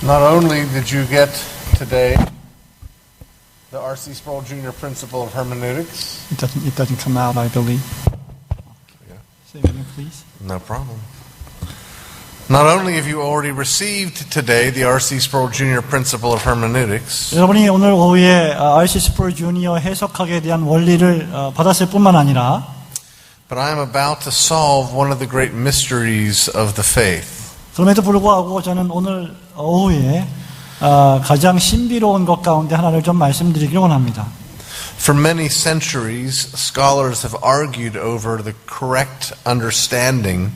Not only did you get today the R.C. Sproul Jr. Principle of Hermeneutics. It doesn't come out, I believe. Yeah. Say it again, please. No problem. Not only have you already received today the R.C. Sproul Jr. Principle of Hermeneutics, 여러분이 오늘 오후에 R.C. 스프롤 주니어 해석학에 대한 원리를 받았을 뿐만 아니라 but I am about to solve one of the great mysteries of the faith. 그럼에도 불구하고 저는 오늘 오후에 가장 신비로운 것 가운데 하나를 좀 말씀드리기를 원합니다. For many centuries, scholars have argued over the correct understanding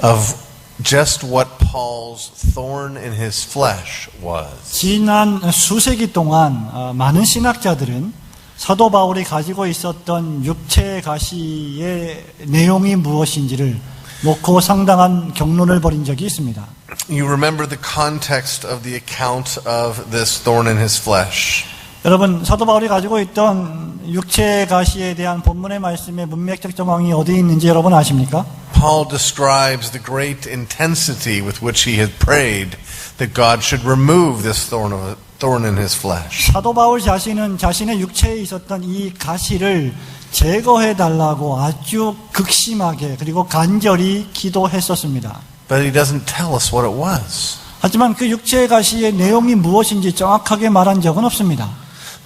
of just what Paul's thorn in his flesh was. 지난 수세기 동안 많은 신학자들은 사도 바울이 가지고 있었던 육체의 가시의 내용이 무엇인지를 놓고 상당한 경론을 벌인 적이 있습니다. You remember the context of the account of this thorn in his flesh. 여러분, 사도 바울이 가지고 있던 육체의 가시에 대한 본문의 말씀의 문맥적 정황이 어디에 있는지 여러분 아십니까? Paul describes the great intensity with which he had prayed that God should remove this thorn in his flesh. 사도 바울 자신은 자신의 육체에 있었던 이 가시를 제거해 달라고 아주 극심하게 그리고 간절히 기도했었습니다. But he doesn't tell us what it was. 하지만 그 육체의 가시의 내용이 무엇인지 정확하게 말한 적은 없습니다.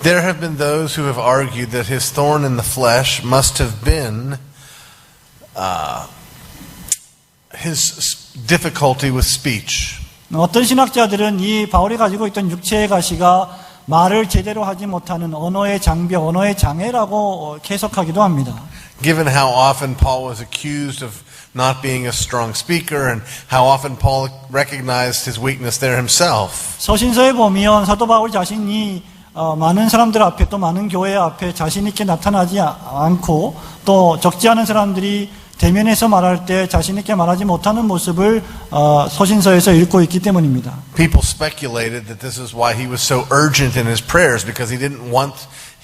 There have been those who have argued that his thorn in the flesh must have been his difficulty with speech. 어떤 신학자들은 이 바울이 가지고 있던 육체의 가시가 말을 제대로 하지 못하는 언어의 장벽, 언어의 장애라고 해석하기도 합니다. Given how often Paul was accused of not being a strong speaker and how often Paul recognized his weakness there himself. 서신서에 보면 사도 바울 자신이 많은 사람들 앞에 또 많은 교회 앞에 자신 있게 나타나지 않고 또 적지 않은 사람들이 대면에서 말할 때 자신 있게 말하지 못하는 모습을 서신서에서 읽고 있기 때문입니다. People speculated that this is why he was so urgent in his prayers because he didn't want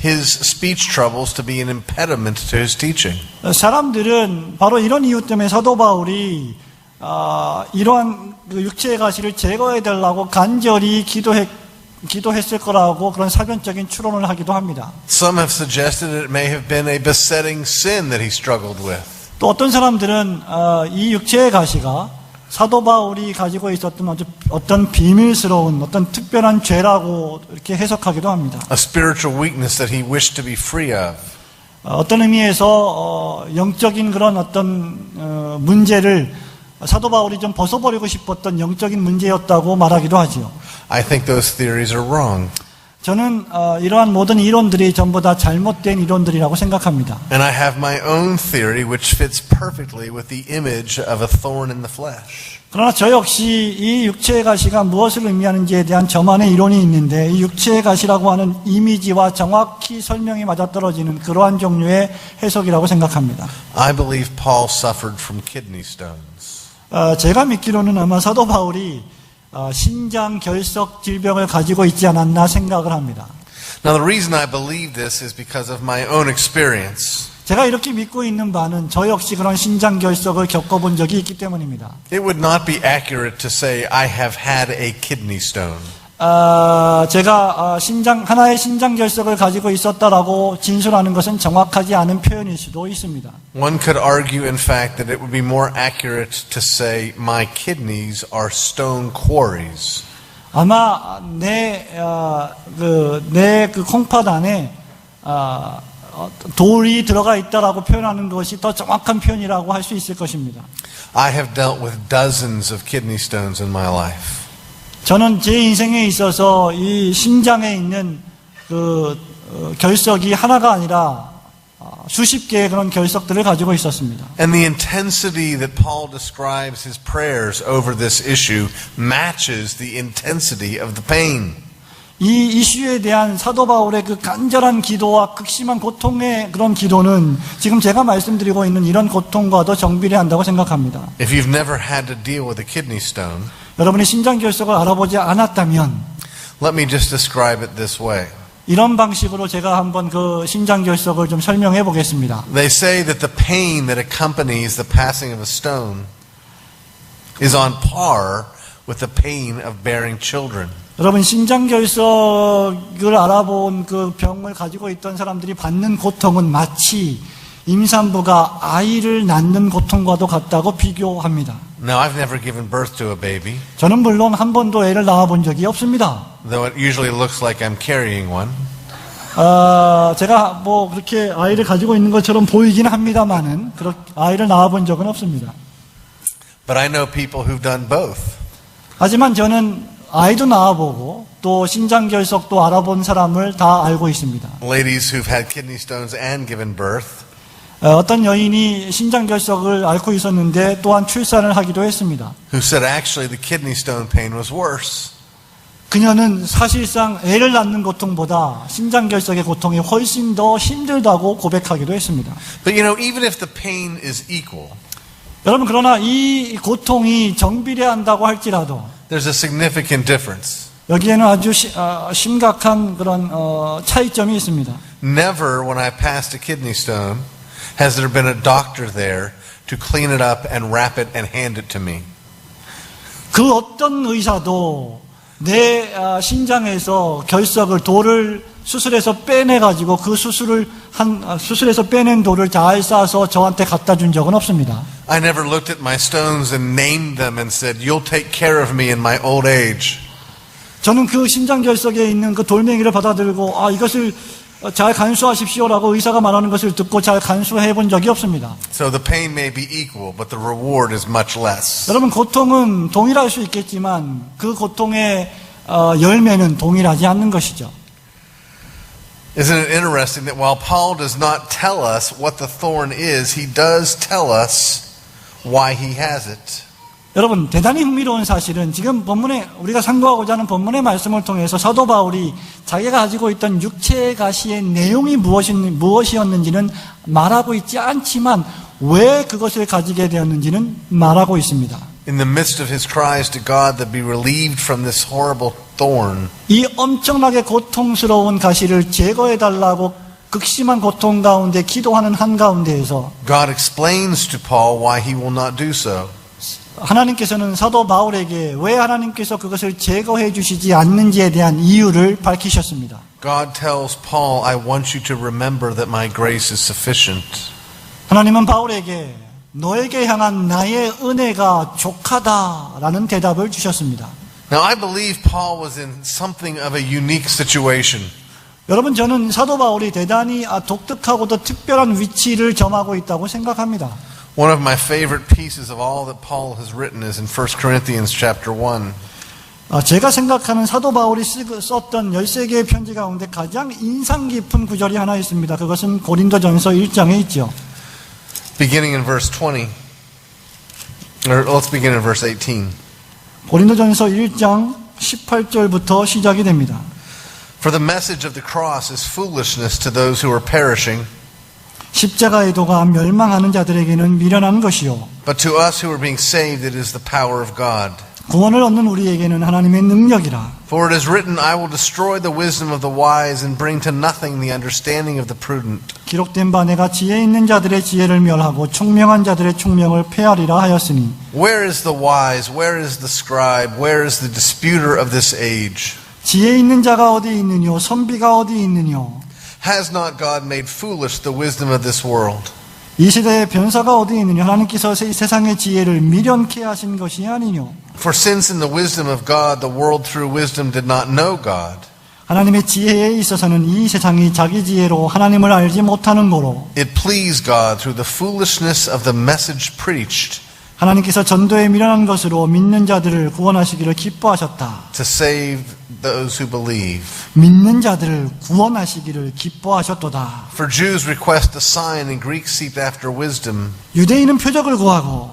his speech troubles to be an impediment to his teaching. 사람들은 바로 이런 이유 때문에 사도 바울이 이러한 육체의 가시를 제거해야 되려고 간절히 기도했을 거라고 그런 사변적인 추론을 하기도 합니다. Some have suggested it may have been a besetting sin that he struggled with. 또 어떤 사람들은 이 육체의 가시가 사도 바울이 가지고 있었던 어떤 비밀스러운 어떤 특별한 죄라고 이렇게 해석하기도 합니다. A spiritual weakness that he wished to be free of. 어떤 의미에서 영적인 그런 어떤 문제를 사도 바울이 좀 벗어버리고 싶었던 영적인 문제였다고 말하기도 하지요. I think those theories are wrong. 저는 이러한 모든 이론들이 전부 다 잘못된 이론들이라고 생각합니다. And I have my own theory which fits perfectly with the image of a thorn in the flesh. 그러나 저 역시 이 육체의 가시가 무엇을 의미하는지에 대한 저만의 이론이 있는데 이 육체의 가시라고 하는 이미지와 정확히 설명이 맞아떨어지는 그러한 종류의 해석이라고 생각합니다. I believe Paul suffered from kidney stones. 제가 믿기로는 아마 사도 바울이 신장 결석 질병을 가지고 있지 않았나 생각을 합니다. Now the reason I believe this is because of my own experience. 제가 이렇게 믿고 있는 바는 저 역시 그런 신장 결석을 겪어본 적이 있기 때문입니다. It would not be accurate to say I have had a kidney stone. 제가 하나의 신장 결석을 가지고 있었다라고 진술하는 것은 정확하지 않은 표현일 수도 있습니다. One could argue, in fact, that it would be more accurate to say my kidneys are stone quarries. 아마 내 콩팥 안에 돌이 들어가 있다라고 표현하는 것이 더 정확한 표현이라고 할 수 있을 것입니다. I have dealt with dozens of kidney stones in my life. 저는 제 인생에 있어서 이 심장에 있는 결석이 하나가 아니라 수십 개의 그런 결석들을 가지고 있었습니다. And the intensity that Paul describes his prayers over this issue matches the intensity of the pain. 이 이슈에 대한 사도 바울의 그 간절한 기도와 극심한 고통의 그런 기도는 지금 제가 말씀드리고 있는 이런 고통과도 정비례한다고 생각합니다. If you've never had to deal with a kidney stone, 여러분이 신장 결석을 알아보지 않았다면 let me just describe it this way. 이런 방식으로 제가 한번 그 신장 결석을 좀 설명해 보겠습니다. They say that the pain that accompanies the passing of a stone is on par with the pain of bearing children. 여러분 신장결석을 알아본 그 병을 가지고 있던 사람들이 받는 고통은 마치 임산부가 아이를 낳는 고통과도 같다고 비교합니다. Now, I've never given birth to a baby, 저는 물론 한 번도 애를 낳아본 적이 없습니다. though it usually looks like I'm carrying one. 제가 뭐 그렇게 아이를 가지고 있는 것처럼 보이긴 합니다만은 아이를 낳아본 적은 없습니다. But I know people who've done both. 하지만 저는 아이도 낳아보고 또 신장결석도 알아본 사람을 다 알고 있습니다. Ladies who've had kidney stones and given birth. 어떤 여인이 신장결석을 앓고 있었는데 또한 출산을 하기도 했습니다. Who said actually the kidney stone pain was worse. 그녀는 사실상 애를 낳는 고통보다 신장결석의 고통이 훨씬 더 힘들다고 고백하기도 했습니다. But you know, even if the pain is equal, 여러분 그러나 이 고통이 정비례한다고 할지라도 there's a significant difference. 여기에는 아주 심각한 그런 차이점이 있습니다. Never when I passed a kidney stone has there been a doctor there to clean it up and wrap it and hand it to me. 그 어떤 의사도 내 신장에서 결석을 돌을 수술해서 빼내가지고 그 수술해서 빼낸 돌을 잘 싸서 저한테 갖다 준 적은 없습니다. I never looked at my stones and named them and said, "You'll take care of me in my old age." 저는 그 신장결석에 있는 그 돌멩이를 받아들고 이것을 잘 간수하십시오라고 의사가 말하는 것을 듣고 잘 간수해 본 적이 없습니다. So the pain may be equal, but the reward is much less. 여러분 고통은 동일할 수 있겠지만 그 고통의 열매는 동일하지 않는 것이죠. Isn't it interesting that while Paul does not tell us what the thorn is, he does tell us why he has it. 여러분 대단히 흥미로운 사실은 지금 본문에 우리가 상고하고자 하는 본문의 말씀을 통해서 사도 바울이 자기가 가지고 있던 육체의 가시의 내용이 무엇이었는지는 말하고 있지 않지만 왜 그것을 가지게 되었는지는 말하고 있습니다. In the midst of his cries to God to be relieved from this horrible thorn, 이 엄청나게 고통스러운 가시를 제거해달라고 극심한 고통 가운데 기도하는 한가운데에서 God explains to Paul why he will not do so. 하나님께서는 사도 바울에게 왜 하나님께서 그것을 제거해 주시지 않는지에 대한 이유를 밝히셨습니다. God tells Paul, I want you to remember that my grace is sufficient. 하나님은 바울에게 너에게 향한 나의 은혜가 족하다라는 대답을 주셨습니다. Now I believe Paul was in something of a unique situation. 여러분 저는 사도 바울이 대단히 독특하고도 특별한 위치를 점하고 있다고 생각합니다. One of my favorite pieces of all that Paul has written is in 1 Corinthians chapter 1. 제가 생각하는 사도 바울이 썼던 13개의 편지 가운데 가장 인상 깊은 구절이 하나 있습니다. 그것은 고린도전서 1장에 있죠. Beginning in verse 20. Or let's begin in verse 18. 고린도전서 1장 18절부터 시작이 됩니다. For the message of the cross is foolishness to those who are perishing, 십자가의 도가 멸망하는 자들에게는 미련한 것이요 but to us who are being saved it is the power of God. 구원을 얻는 우리에게는 하나님의 능력이라. For it is written, I will destroy the wisdom of the wise and bring to nothing the understanding of the prudent. 기록된 바 내가 지혜 있는 자들의 지혜를 멸하고 총명한 자들의 총명을 폐하리라 하였으니. Where is the wise? Where is the scribe? Where is the disputer of this age? 지혜 있는 자가 어디 있느뇨 선비가 어디 있느뇨. Has not God made foolish the wisdom of this world? 이 시대의 변사가 어디 있느냐 하나님께서 세상의 지혜를 미련케 하신 것이 아니뇨. For since in the wisdom of God the world through wisdom did not know God, 하나님의 지혜에 있어서는 이 세상이 자기 지혜로 하나님을 알지 못하는 거로 it pleased God through the foolishness of the message preached 하나님께서 전도에 미련한 것으로 믿는 자들을 구원하시기를 기뻐하셨다. to save those who believe. 믿는 자들을 구원하시기를 기뻐하셨도다. For Jews request a sign and Greeks seek after wisdom, 유대인은 표적을 구하고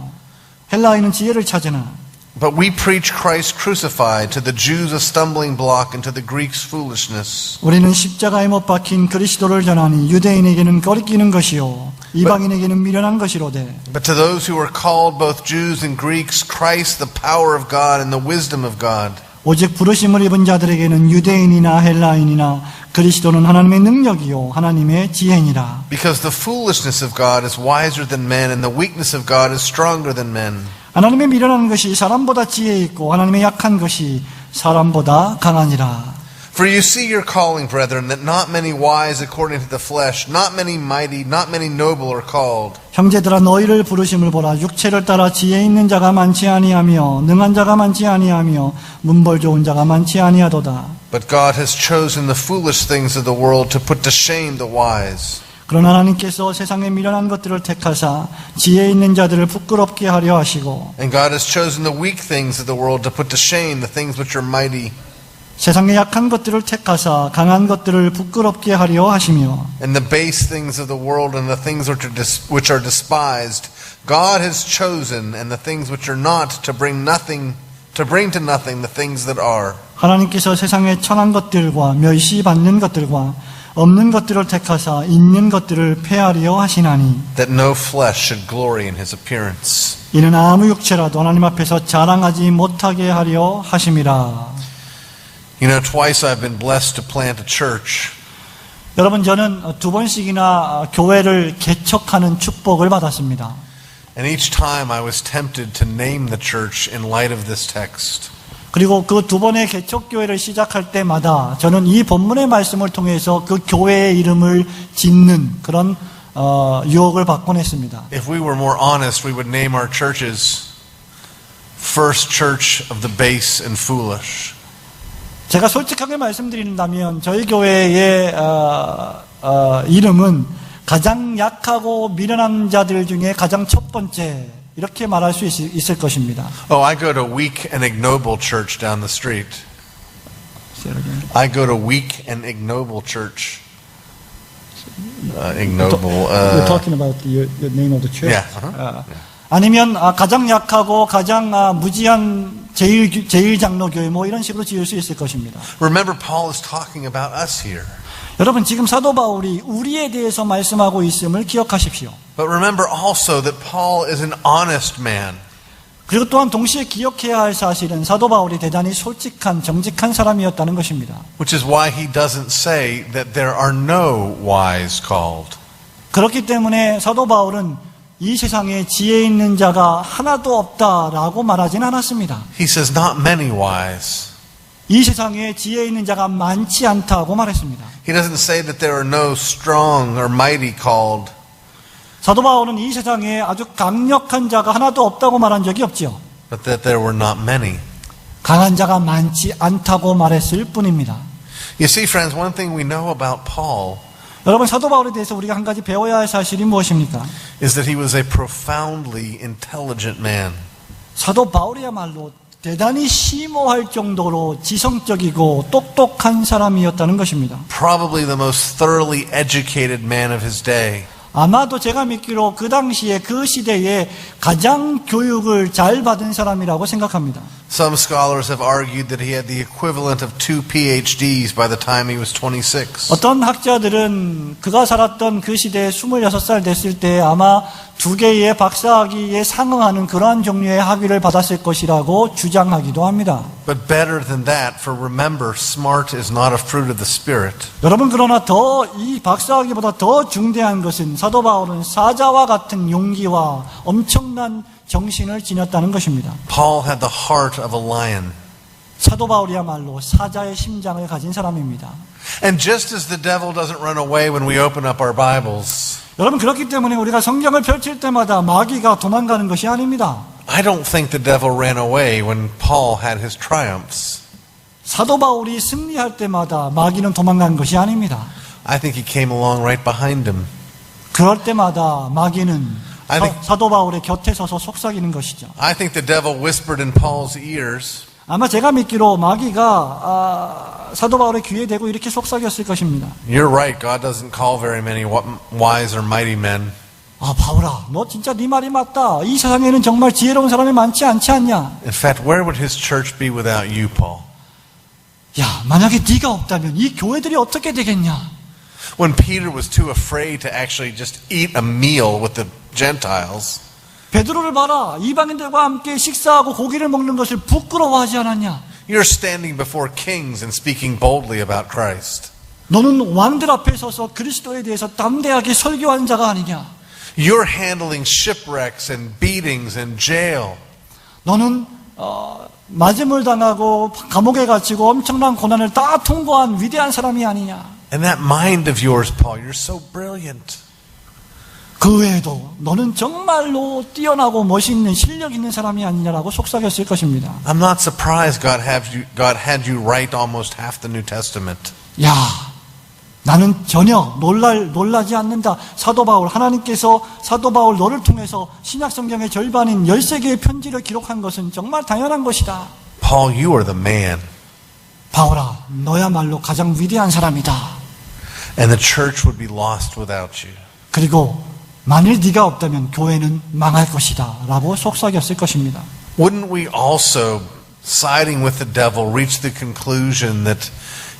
헬라인은 지혜를 찾으나 but we preach Christ crucified, to the Jews a stumbling block and to the Greeks foolishness. 우리는 십자가에 못 박힌 그리스도를 전하니 유대인에게는 거리끼는 것이요 이방인에게는 미련한 것이로되 But to those who are called, both Jews and Greeks, Christ the power of God and the wisdom of God. 오직 부르심을 입은 자들에게는 유대인이나 헬라인이나 그리스도는 하나님의 능력이요 하나님의 지혜니라. Because the foolishness of God is wiser than men and the weakness of God is stronger than men. 하나님의 미련한 것이 사람보다 지혜 있고 하나님의 약한 것이 사람보다 강하니라. For you see your calling, brethren, that not many wise according to the flesh, not many mighty, not many noble are called. 형제들아 너희를 부르심을 보라. 육체를 따라 지혜 있는 자가 많지 아니하며 능한 자가 많지 아니하며 문벌 좋은 자가 많지 아니하도다. But God has chosen the foolish things of the world to put to shame the wise. 그러나 하나님께서 세상의 미련한 것들을 택하사 지혜 있는 자들을 부끄럽게 하려 하시고 And God has chosen the weak things of the world to put to shame the things which are mighty. 세상의 약한 것들을 택하사 강한 것들을 부끄럽게 하려 하시며 And the base things of the world and the things which are despised, God has chosen, and the things which are not to bring to nothing the things that are. 하나님께서 세상의 천한 것들과 멸시받는 것들과 없는 것들을 택하사 있는 것들을 폐하려 하시나니 That no flesh should glory in his appearance. 이는 아무 육체라도 하나님 앞에서 자랑하지 못하게 하려 하심이라. You know, twice I've been blessed to plant a church. 여러분 저는 2번씩이나 교회를 개척하는 축복을 받았습니다. And each time I was tempted to name the church in light of this text. 그리고 그 2번의 개척교회를 시작할 때마다 저는 이 본문의 말씀을 통해서 그 교회의 이름을 짓는 그런 유혹을 받곤 했습니다. If we were more honest, we would name our churches First Church of the Base and Foolish. 제가 솔직하게 말씀드린다면 저희 교회의 이름은 가장 약하고 미련한 자들 중에 가장 첫 번째 이렇게 말할 수 있을 것입니다. Oh, I go to weak and ignoble church down the street. I go to weak and ignoble church. Ignoble. You're talking about the name of the church. Yeah. Uh-huh. 아니면 가장 약하고 가장 무지한 제일 장로교회 뭐 이런 식으로 지을 수 있을 것입니다. Remember, Paul is talking about us here. 여러분 지금 사도 바울이 우리에 대해서 말씀하고 있음을 기억하십시오. But remember also that Paul is an honest man. 그리고 또한 동시에 기억해야 할 사실은 사도 바울이 대단히 솔직한 정직한 사람이었다는 것입니다. Which is why he doesn't say that there are no wise called. 그렇기 때문에 사도 바울은 이 세상에 지혜 있는 자가 하나도 없다라고 말하진 않았습니다. He says not many wise. 이 세상에 지혜 있는 자가 많지 않다고 말했습니다. He doesn't say that there are no strong or mighty called. 사도 바울은 이 세상에 아주 강력한 자가 하나도 없다고 말한 적이 없지요. But that there were not many. 강한 자가 많지 않다고 말했을 뿐입니다. You see, friends, one thing we know about Paul 여러분 사도 바울에 대해서 우리가 한 가지 배워야 할 사실이 무엇입니까? is that he was a profoundly intelligent man. 사도 바울이야말로 대단히 심오할 정도로 지성적이고 똑똑한 사람이었다는 것입니다. Probably the most thoroughly educated man of his day. 아마도 제가 믿기로 그 당시에 그 시대에 가장 교육을 잘 받은 사람이라고 생각합니다. Some scholars have argued that he had the equivalent of 2 PhDs by the time he was 26. 어떤 학자들은 그가 살았던 그 시대에 26살 됐을 때 아마 2개의 박사학위에 상응하는 그러한 종류의 학위를 받았을 것이라고 주장하기도 합니다. But better than that, for remember, smart is not a fruit of the Spirit. 여러분 그러나 더 이 박사학위보다 더 중대한 것은 사도 바울은 사자와 같은 용기와 엄청난 정신을 지녔다는 것입니다. Paul had the heart of a lion. 사도 바울이야말로 사자의 심장을 가진 사람입니다. And just as the devil doesn't run away when we open up our Bibles, 여러분 그렇기 때문에 우리가 성경을 펼칠 때마다 마귀가 도망가는 것이 아닙니다. I don't think the devil ran away when Paul had his triumphs. 사도 바울이 승리할 때마다 마귀는 도망간 것이 아닙니다. I think he came along right behind him. 그럴 때마다 마귀는 I think- 사도 바울의 곁에 서서 속삭이는 것이죠. I think the devil whispered in Paul's ears, 아마 제가 믿기로 마귀가 사도 바울의 귀에 대고 이렇게 속삭였을 것입니다. "You're right, God doesn't call very many wise or mighty men." 바울아, 너 진짜 네 말이 맞다. 이 세상에는 정말 지혜로운 사람이 많지 않지 않냐? In fact, where would his church be without you, Paul? 야, 만약에 네가 없다면 이 교회들이 어떻게 되겠냐? When Peter was too afraid to actually just eat a meal with the Gentiles, 베드로를 봐라. 이방인들과 함께 식사하고 고기를 먹는 것을 부끄러워하지 않았냐? you're standing before kings and speaking boldly about Christ. 너는 왕들 앞에 서서 그리스도에 대해서 담대하게 설교한 자가 아니냐? You're handling shipwrecks and beatings and jail. 너는 맞음을 당하고 감옥에 갇히고 엄청난 고난을 다 통과한 위대한 사람이 아니냐. And that mind of yours, Paul, you're so brilliant. 그 외에도 너는 정말로 뛰어나고 멋있는 실력 있는 사람이 아니냐라고 속삭였을 것입니다. I'm not surprised God had you write almost half the New Testament. 야, 나는 전혀 놀라지 않는다. 사도 바울, 하나님께서 사도 바울 너를 통해서 신약 성경의 절반인 13개의 편지를 기록한 것은 정말 당연한 것이다. Paul, you are the man. 바울아, 너야말로 가장 위대한 사람이다. And the church would be lost without you. 그리고 만일 네가 없다면 교회는 망할 것이다 라고 속삭였을 것입니다. Wouldn't we also, siding with the devil, reach the conclusion that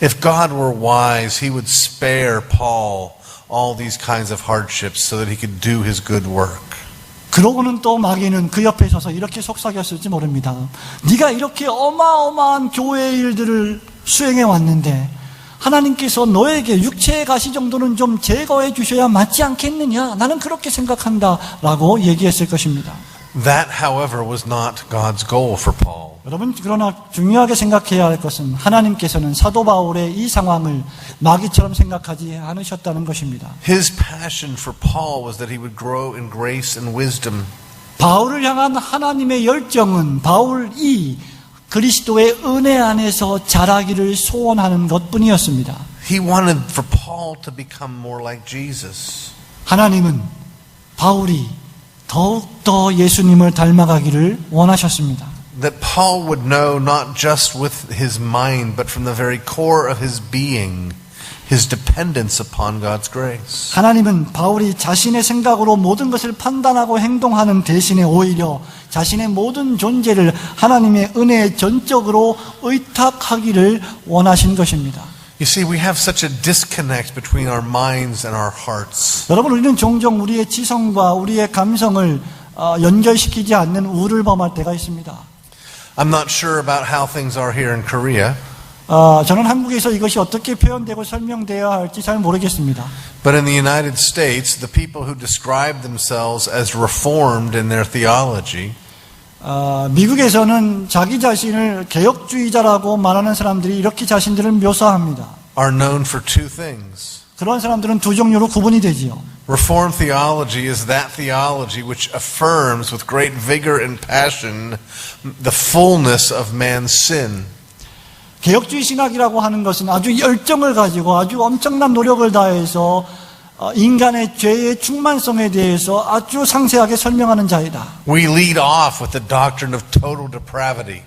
if God were wise, he would spare Paul all these kinds of hardships so that he could do his good work? 그러고는 또 마귀는 그 옆에 서서 이렇게 속삭였을지 모릅니다. 네가 이렇게 어마어마한 교회의 일들을 수행해 왔는데 하나님께서 너에게 육체의 가시 정도는 좀 제거해 주셔야 맞지 않겠느냐? 나는 그렇게 생각한다 라고 얘기했을 것입니다. That, however, was not God's goal for Paul. 여러분, 그러나 중요하게 생각해야 할 것은 하나님께서는 사도 바울의 이 상황을 마귀처럼 생각하지 않으셨다는 것입니다. His passion for Paul was that he would grow in grace and wisdom. 바울을 향한 하나님의 열정은 바울이 그리스도의 은혜 안에서 자라기를 소원하는 것뿐이었습니다. He wanted for Paul to become more like Jesus. 하나님은 바울이 더욱더 예수님을 닮아가기를 원하셨습니다. That Paul would know not just with his mind, but from the very core of his being, his dependence upon God's grace. 하나님은 바울이 자신의 생각으로 모든 것을 판단하고 행동하는 대신에 오히려 자신의 모든 존재를 하나님의 은혜에 전적으로 의탁하기를 원하신 것입니다. You see, we have such a disconnect between our minds and our hearts. 여러분, 우리는 종종 우리의 지성과 우리의 감성을 연결시키지 않는 우를 범할 때가 있습니다. I'm not sure about how things are here in Korea, 저는 한국에서 이것이 어떻게 표현되고 설명되어야 할지 잘 모르겠습니다. but in the United States, the people who describe themselves as reformed in their theology 미국에서는 자기 자신을 개혁주의자라고 말하는 사람들이 이렇게 자신들을 묘사합니다. are known for two things. 그런 사람들은 두 종류로 구분이 되지요. Reformed theology is that theology which affirms with great vigor and passion the fullness of man's sin. 개혁주의 신학이라고 하는 것은 아주 열정을 가지고 아주 엄청난 노력을 다해서 인간의 죄의 충만성에 대해서 아주 상세하게 설명하는 자이다. We lead off with the doctrine of total depravity.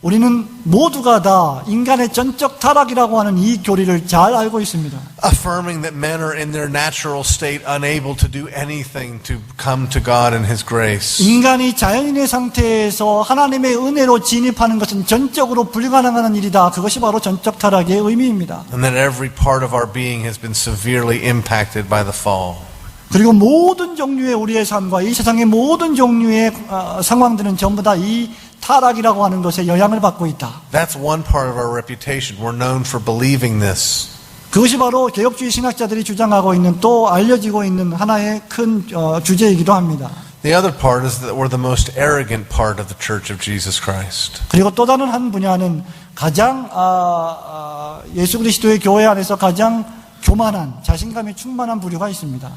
우리는 모두가 다 인간의 전적 타락이라고 하는 이 교리를 잘 알고 있습니다. Affirming that men are in their natural state unable to do anything to come to God in His grace. 인간이 자연인의 상태에서 하나님의 은혜로 진입하는 것은 전적으로 불가능한 일이다. 그것이 바로 전적 타락의 의미입니다. And that every part of our being has been severely impacted by the fall. 그리고 모든 종류의 우리의 삶과 이 세상의 모든 종류의 상황들은 전부 다 이 타락이라고 하는 것에 영향을 받고 있다. That's one part of our reputation. We're known for believing this. 그것이 바로 개혁주의 신학자들이 주장하고 있는 또 알려지고 있는 하나의 큰 주제이기도 합니다. The other part is that we're the most arrogant part of the Church of Jesus Christ. 그리고 또 다른 한 분야는 가장 예수 그리스도의 교회 안에서 가장 교만한 자신감이 충만한 부류가 있습니다.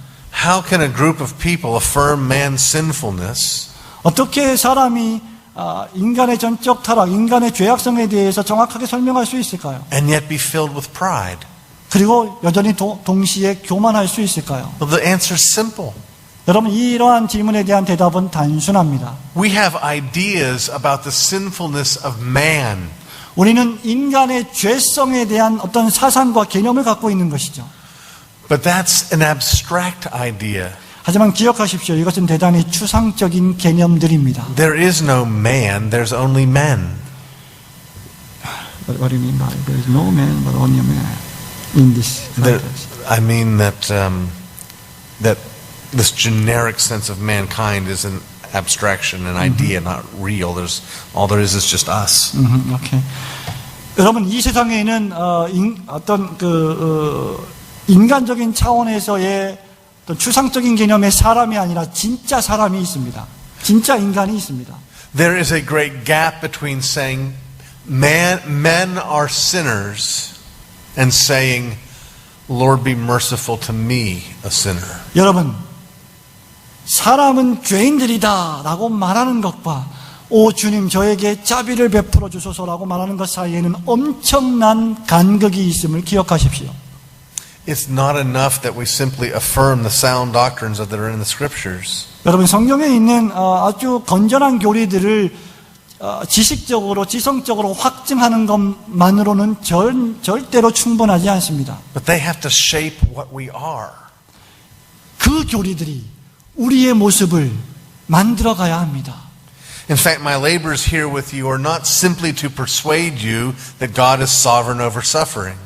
How can a group of people affirm man's sinfulness 어떻게 사람이 인간의 전적 타락, 인간의 죄악성에 대해서 정확하게 설명할 수 있을까요? and yet be filled with pride? 그리고 여전히 동시에 교만할 수 있을까요? Well, the answer is simple. 여러분, 이러한 질문에 대한 대답은 단순합니다. We have ideas about the sinfulness of man. 우리는 인간의 죄성에 대한 어떤 사상과 개념을 갖고 있는 것이죠. But that's an abstract idea. 하지만 기억하십시오. 이것은 대단히 추상적인 개념들입니다. There is no man, there's only men. What do you mean by there is no man but only a man in this context? I mean that that this generic sense of mankind is an abstraction, an idea, not real. There's all there is just us. 오케이. 여러분, 이 세상에는 어떤 인간적인 차원에서의 추상적인 개념의 사람이 아니라 진짜 사람이 있습니다. 진짜 인간이 있습니다. There is a great gap between saying men are sinners and saying, Lord, be merciful to me, a sinner. 여러분, 사람은 죄인들이다 라고 말하는 것과 오 주님 저에게 자비를 베풀어 주소서라고 말하는 것 사이에는 엄청난 간극이 있음을 기억하십시오. It's not enough that we simply affirm the sound doctrines that are in the scriptures. 여러분 성경에 있는 아주 건전한 교리들을 지식적으로 지성적으로 확증하는 것만으로는 절대로 충분하지 않습니다. But they have to shape what we are. 그 교리들이 우리의 모습을 만들어가야 합니다. In fact, my labors here with you are not simply to persuade you that God is sovereign over suffering.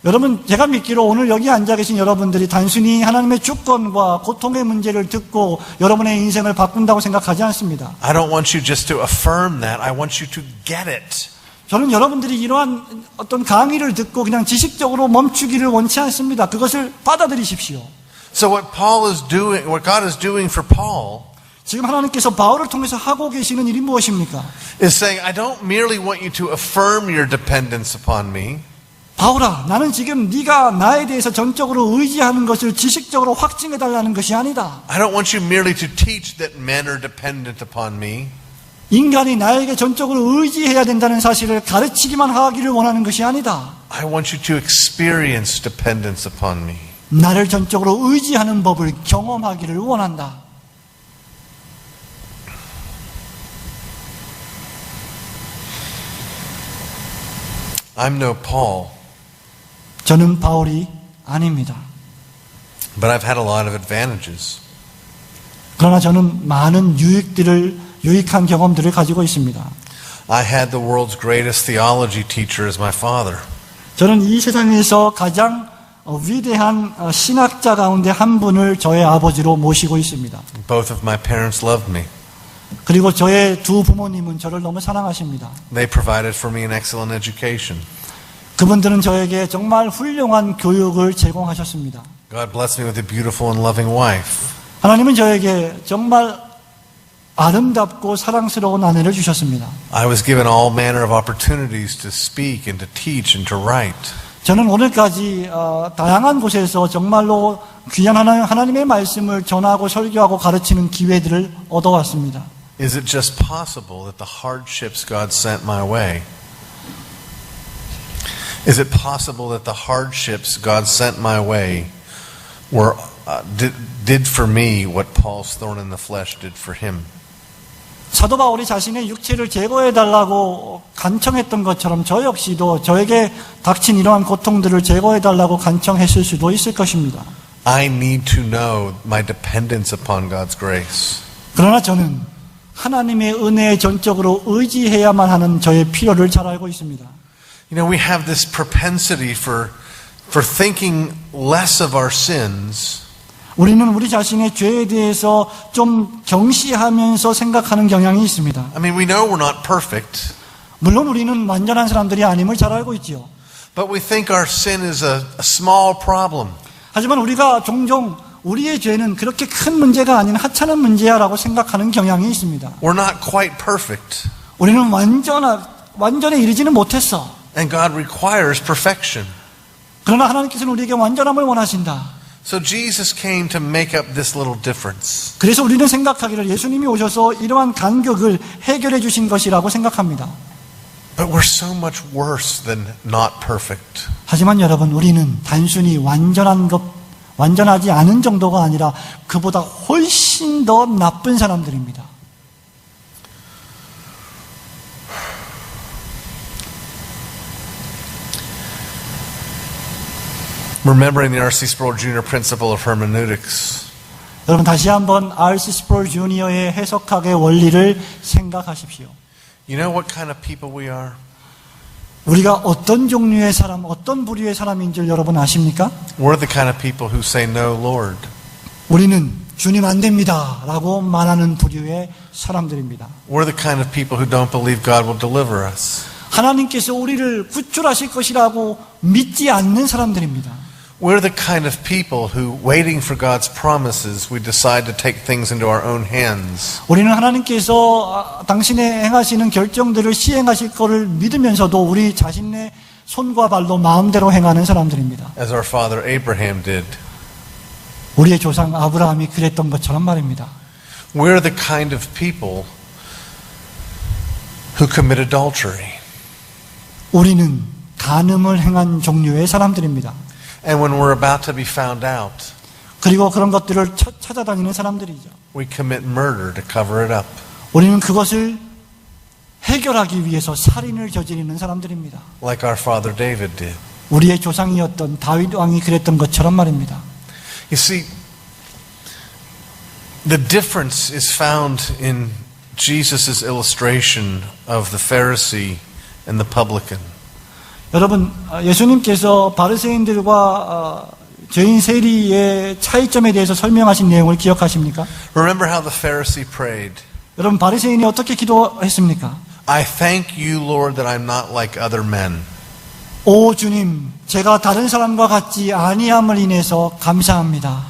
여러분, 제가 믿기로 오늘 여기 앉아 계신 여러분들이 단순히 하나님의 주권과 고통의 문제를 듣고 여러분의 인생을 바꾼다고 생각하지 않습니다. I don't want you just to affirm that. I want you to get it. 저는 여러분들이 이러한 어떤 강의를 듣고 그냥 지식적으로 멈추기를 원치 않습니다. 그것을 받아들이십시오. So what God is doing for Paul 지금 하나님께서 바울을 통해서 하고 계시는 일이 무엇입니까? is saying, I don't merely want you to affirm your dependence upon me. 바울아, 나는 지금 네가 나에 대해서 전적으로 의지하는 것을 지식적으로 확증해달라는 것이 아니다. I don't want you merely to teach that men are dependent upon me. 인간이 나에게 전적으로 의지해야 된다는 사실을 가르치기만 하기를 원하는 것이 아니다. I want you to experience dependence upon me. 나를 전적으로 의지하는 법을 경험하기를 원한다. I'm no Paul, 저는 바울이 아닙니다. but I've had a lot of advantages. 그러나 저는 많은 유익한 경험들을 가지고 있습니다. I had the world's greatest theology teacher as my father. 저는 이 세상에서 가장 위대한 신학자 가운데 한 분을 저의 아버지로 모시고 있습니다. Both of my parents loved me. 그리고 저의 두 부모님은 저를 너무 사랑하십니다. They provided for me an excellent education. 그분들은 저에게 정말 훌륭한 교육을 제공하셨습니다. God blessed me with a beautiful and loving wife. 하나님은 저에게 정말 아름답고 사랑스러운 아내를 주셨습니다. I was given all manner of opportunities to speak and to teach and to write. 저는 오늘까지 다양한 곳에서 정말로 귀한 하나님의 말씀을 전하고 설교하고 가르치는 기회들을 얻어왔습니다. Is it just possible that the hardships God sent my way? Is it possible that the hardships God sent my way were did for me what Paul's thorn in the flesh did for him? 사도 바울이 자신의 육체를 제거해달라고 간청했던 것처럼 저 역시도 저에게 닥친 이러한 고통들을 제거해달라고 간청했을 수도 있을 것입니다. I need to know my dependence upon God's grace. 그러나 저는 하나님의 은혜에 전적으로 의지해야만 하는 저의 필요를 잘 알고 있습니다. You know, we have this propensity for thinking less of our sins. 우리는 우리 자신의 죄에 대해서 좀 경시하면서 생각하는 경향이 있습니다. I mean, we know we're not perfect, 물론 우리는 완전한 사람들이 아님을 잘 알고 있지요. but we think our sin is a small problem. 하지만 우리가 종종 우리의 죄는 그렇게 큰 문제가 아닌 하찮은 문제야라고 생각하는 경향이 있습니다. We're not quite perfect, 우리는 완전에 이르지는 못했어. and God requires perfection. 그러나 하나님께서는 우리에게 완전함을 원하신다. So Jesus came to make up this little difference. 그래서 우리는 생각하기를 예수님이 오셔서 이러한 간격을 해결해 주신 것이라고 생각합니다. But we're so much worse than not perfect. 하지만 여러분, 우리는 단순히 완전하지 않은 정도가 아니라 그보다 훨씬 더 나쁜 사람들입니다. Remembering the R.C. Sproul Jr. principle of hermeneutics. 여러분 다시 한번 R.C. 스프롤 주니어의 해석학의 원리를 생각하십시오. You know what kind of people we are? 우리가 어떤 종류의 사람, 어떤 부류의 사람인 줄 여러분 아십니까? We're the kind of people who say, no, Lord. 우리는 주님 안 됩니다 라고 말하는 부류의 사람들입니다. We're the kind of people who don't believe God will deliver us. 하나님께서 우리를 구출하실 것이라고 믿지 않는 사람들입니다. We're the kind of people who, waiting for God's promises, we decide to take things into our own hands. 우리는 하나님께서 당신의 행하시는 결정들을 시행하실 것을 믿으면서도 우리 자신의 손과 발로 마음대로 행하는 사람들입니다. As our father Abraham did. 우리의 조상 아브라함이 그랬던 것처럼 말입니다. We're the kind of people who commit adultery. 우리는 간음을 행한 종류의 사람들입니다. And when we're about to be found out, 그리고 그런 것들을 찾아다니는 사람들이죠. we commit murder to cover it up. 우리는 그것을 해결하기 위해서 살인을 저지르는 사람들입니다. Like our father David did. 우리의 조상이었던 다윗 왕이 그랬던 것처럼 말입니다. You see, the difference is found in Jesus' illustration of the Pharisee and the publican. 여러분, 예수님께서 바리새인들과 죄인 세리의 차이점에 대해서 설명하신 내용을 기억하십니까? Remember how the Pharisee prayed? 여러분, 바리새인이 어떻게 기도했습니까? I thank you, Lord, that I'm not like other men. 오 주님, 제가 다른 사람과 같지 아니함을 인해서 감사합니다.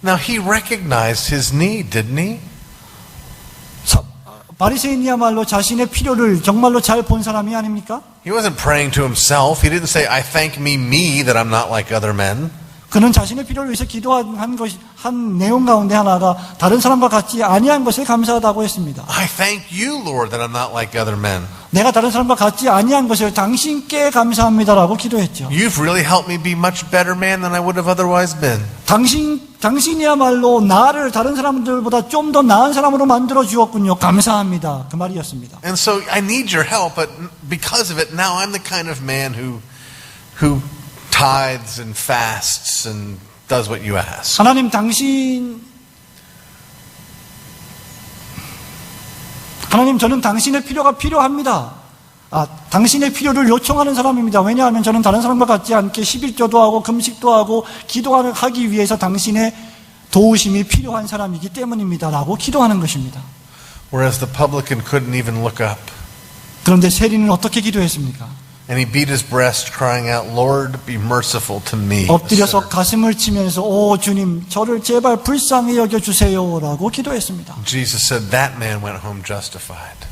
Now he recognized his need, didn't he? 바리새인이야말로 자신의 필요를 정말로 잘 본 사람이 아닙니까? He wasn't praying to himself. He didn't say, I thank me that I'm not like other men. 그는 자신의 필요를 위해서 기도한 것이 한 내용 가운데 하나가 다른 사람과 같지 아니한 것에 감사하다고 했습니다. I thank you, Lord, that I'm not like other men. 내가 다른 사람과 같지 아니한 것을 당신께 감사합니다라고 기도했죠. You've really helped me be much better man than I would have otherwise been. 당신이야말로 나를 다른 사람들보다 좀 더 나은 사람으로 만들어 주었군요. 감사합니다. 그 말이었습니다. And so I need your help, but because of it, now I'm the kind of man who tithes and fasts and does what you ask. 하나님 저는 당신의 필요가 필요합니다. 당신의 필요를 요청하는 사람입니다. 왜냐하면 저는 다른 사람과 같지 않게 11조도 하고 금식도 하고 기도하기 위해서 당신의 도우심이 필요한 사람이기 때문입니다. 라고 기도하는 것입니다. Whereas the publican couldn't even look up. 그런데 세리는 어떻게 기도했습니까? And he beat his breast, crying out, Lord, be merciful to me. 엎드려서 가슴을 치면서 오 주님 저를 제발 불쌍히 여겨주세요 라고 기도했습니다. Jesus said that man went home justified.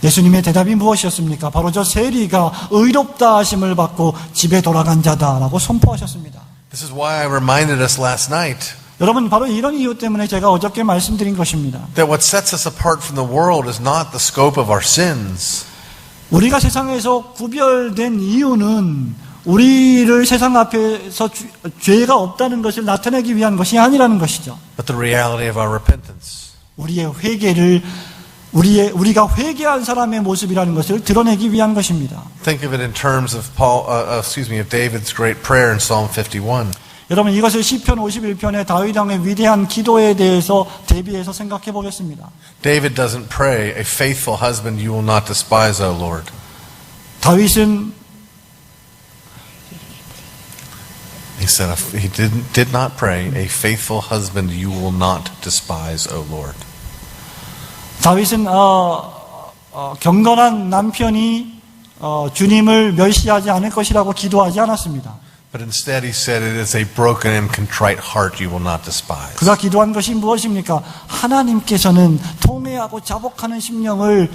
예수님의 대답이 무엇이었습니까? 바로 저 세리가 의롭다 하심을 받고 집에 돌아간 자다라고 선포하셨습니다. This is why I reminded us last night 여러분 바로 이런 이유 때문에 제가 어저께 말씀드린 것입니다. that what sets us apart from the world is not the scope of our sins. 우리가 세상에서 구별된 이유는 우리를 세상 앞에서 죄가 없다는 것을 나타내기 위한 것이 아니라는 것이죠. But the reality of our repentance. 우리의 회개를 우리가 회개한 사람의 모습이라는 것을 드러내기 위한 것입니다. Think of it in terms of of David's great prayer in Psalm 51. 여러분 이것을 시편 51편의 다윗 왕의 위대한 기도에 대해서 대비해서 생각해 보겠습니다. David doesn't pray, a faithful husband you will not despise, O Lord. 다윗은 He said he did not pray, a faithful husband you will not despise, O Lord. 다윗은 경건한 남편이 주님을 멸시하지 않을 것이라고 기도하지 않았습니다. But instead he said it is a broken and contrite heart you will not despise. 그가 기도한 것이 무엇입니까? 하나님께서는 통회하고 자복하는 심령을